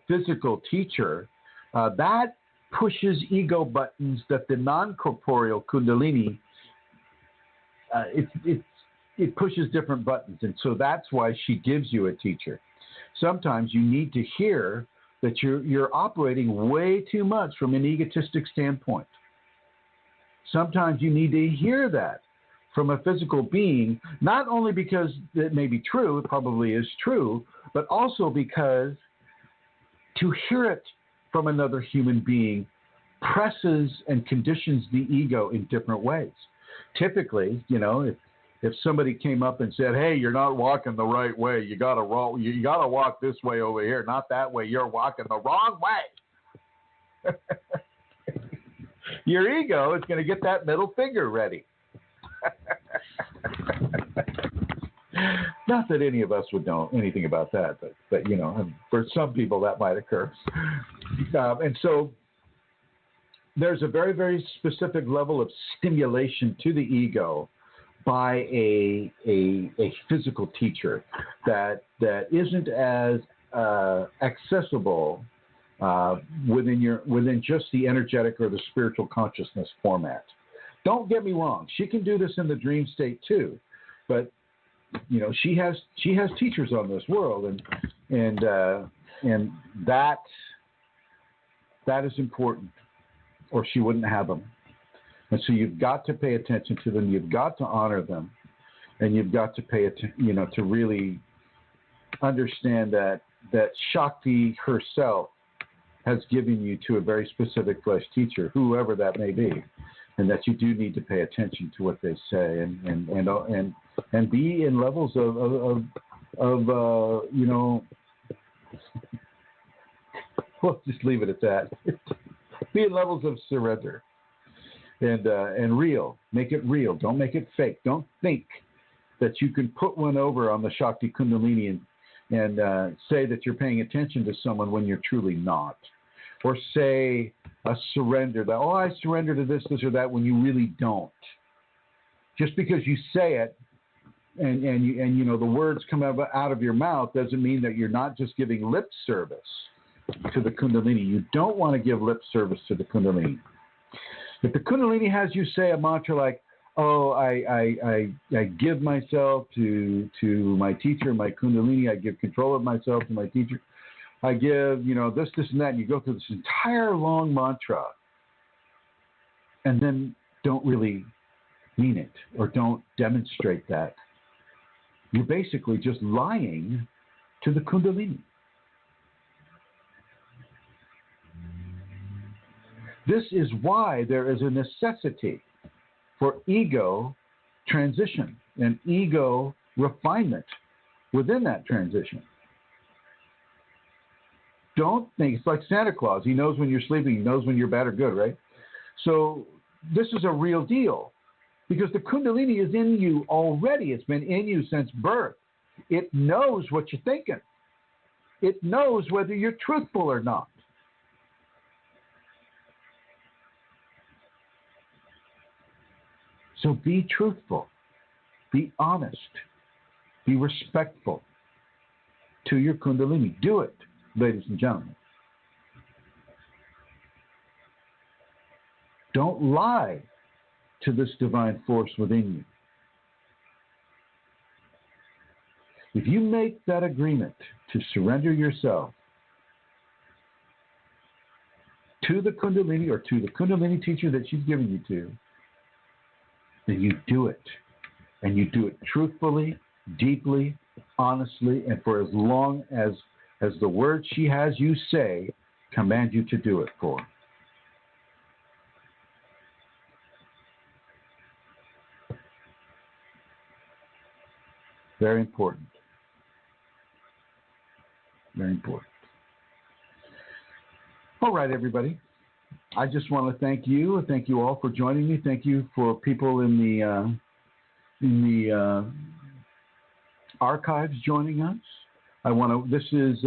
physical teacher, that pushes ego buttons that the non-corporeal Kundalini, it pushes different buttons. And so that's why she gives you a teacher. Sometimes you need to hear that you're operating way too much from an egotistic standpoint. Sometimes you need to hear that from a physical being, not only because it may be true, it probably is true, but also because to hear it from another human being presses and conditions the ego in different ways. Typically, if somebody came up and said, "Hey, you're not walking the right way. You gotta walk this way over here, not that way. You're walking the wrong way." Your ego is going to get that middle finger ready. Not that any of us would know anything about that, but you know, for some people that might occur. And so there's a very, very specific level of stimulation to the ego by a physical teacher that isn't as accessible within just the energetic or the spiritual consciousness format. Don't get me wrong; she can do this in the dream state too, but you know she has teachers on this world, and that is important, or she wouldn't have them. And so you've got to pay attention to them. You've got to honor them, and you've got to pay attention, to really understand that Shakti herself has given you to a very specific flesh teacher, whoever that may be, and that you do need to pay attention to what they say and be in levels of we'll just leave it at that. Be in levels of surrender. And real. Make it real. Don't make it fake. Don't think that you can put one over on the Shakti Kundalini and say that you're paying attention to someone when you're truly not. Or say a surrender, that, I surrender to this or that, when you really don't. Just because you say it and the words come out of your mouth doesn't mean that you're not just giving lip service to the Kundalini. You don't want to give lip service to the Kundalini. If the Kunalini has you say a mantra like, I give myself to my teacher, my Kundalini, I give control of myself to my teacher, I give, this, and that, and you go through this entire long mantra and then don't really mean it or don't demonstrate that, you're basically just lying to the Kundalini. This is why there is a necessity for ego transition and ego refinement within that transition. Don't think it's like Santa Claus. He knows when you're sleeping. He knows when you're bad or good, right? So this is a real deal because the Kundalini is in you already. It's been in you since birth. It knows what you're thinking. It knows whether you're truthful or not. So be truthful, be honest, be respectful to your Kundalini. Do it, ladies and gentlemen. Don't lie to this divine force within you. If you make that agreement to surrender yourself to the Kundalini or to the Kundalini teacher that she's given you to, then you do it. And you do it truthfully, deeply, honestly, and for as long as the words she has you say command you to do it for. Very important. Very important. All right, everybody. I just want to thank you. Thank you all for joining me. Thank you for people in the archives joining us. This is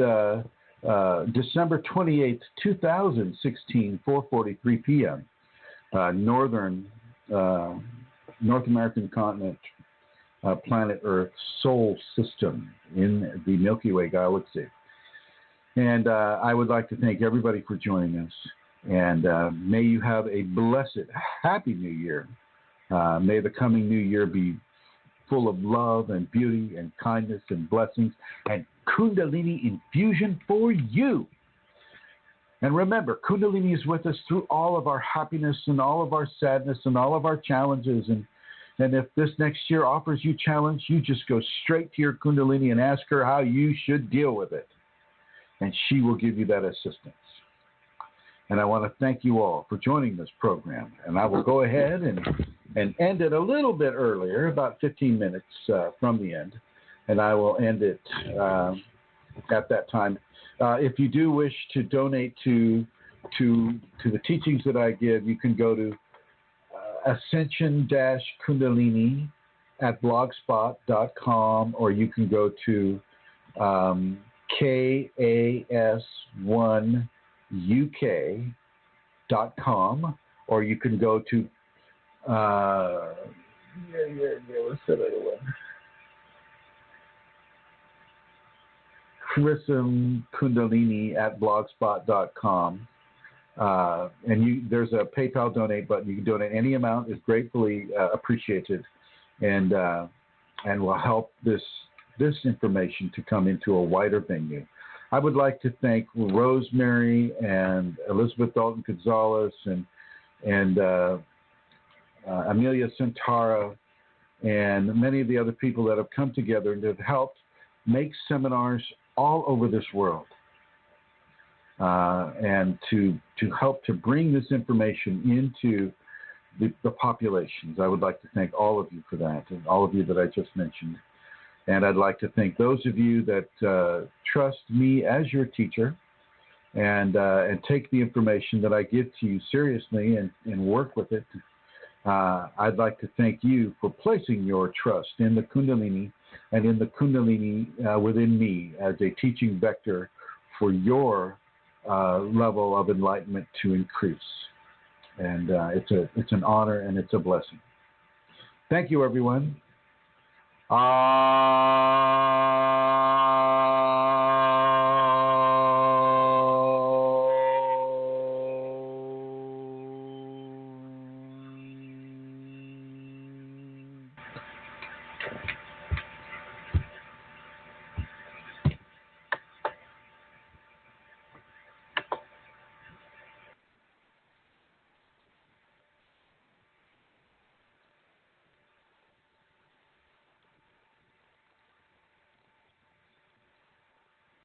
December 28th, 2016, 4:43 p.m. North American continent, planet Earth, soul system in the Milky Way galaxy. And I would like to thank everybody for joining us. And may you have a blessed, happy New Year. May the coming New Year be full of love and beauty and kindness and blessings and Kundalini infusion for you. And remember, Kundalini is with us through all of our happiness and all of our sadness and all of our challenges. And if this next year offers you challenge, you just go straight to your Kundalini and ask her how you should deal with it. And she will give you that assistance. And I want to thank you all for joining this program. And I will go ahead and end it a little bit earlier, about 15 minutes from the end. And I will end it at that time. If you do wish to donate to the teachings that I give, you can go to Ascension-Kundalini at blogspot.com, or you can go to kas1uk.com, or you can go to what's that other one? Chrism Kundalini at blogspot.com. And there's a PayPal donate button. You can donate any amount. Is gratefully appreciated, and will help this information to come into a wider venue. I would like to thank Rosemary and Elizabeth Dalton Gonzalez and Amelia Centara and many of the other people that have come together and have helped make seminars all over this world. And to help to bring this information into the populations. I would like to thank all of you for that, and all of you that I just mentioned. And I'd like to thank those of you that trust me as your teacher and take the information that I give to you seriously and work with it. I'd like to thank you for placing your trust in the Kundalini and in the Kundalini within me as a teaching vector for your level of enlightenment to increase. And it's an honor and it's a blessing. Thank you, everyone.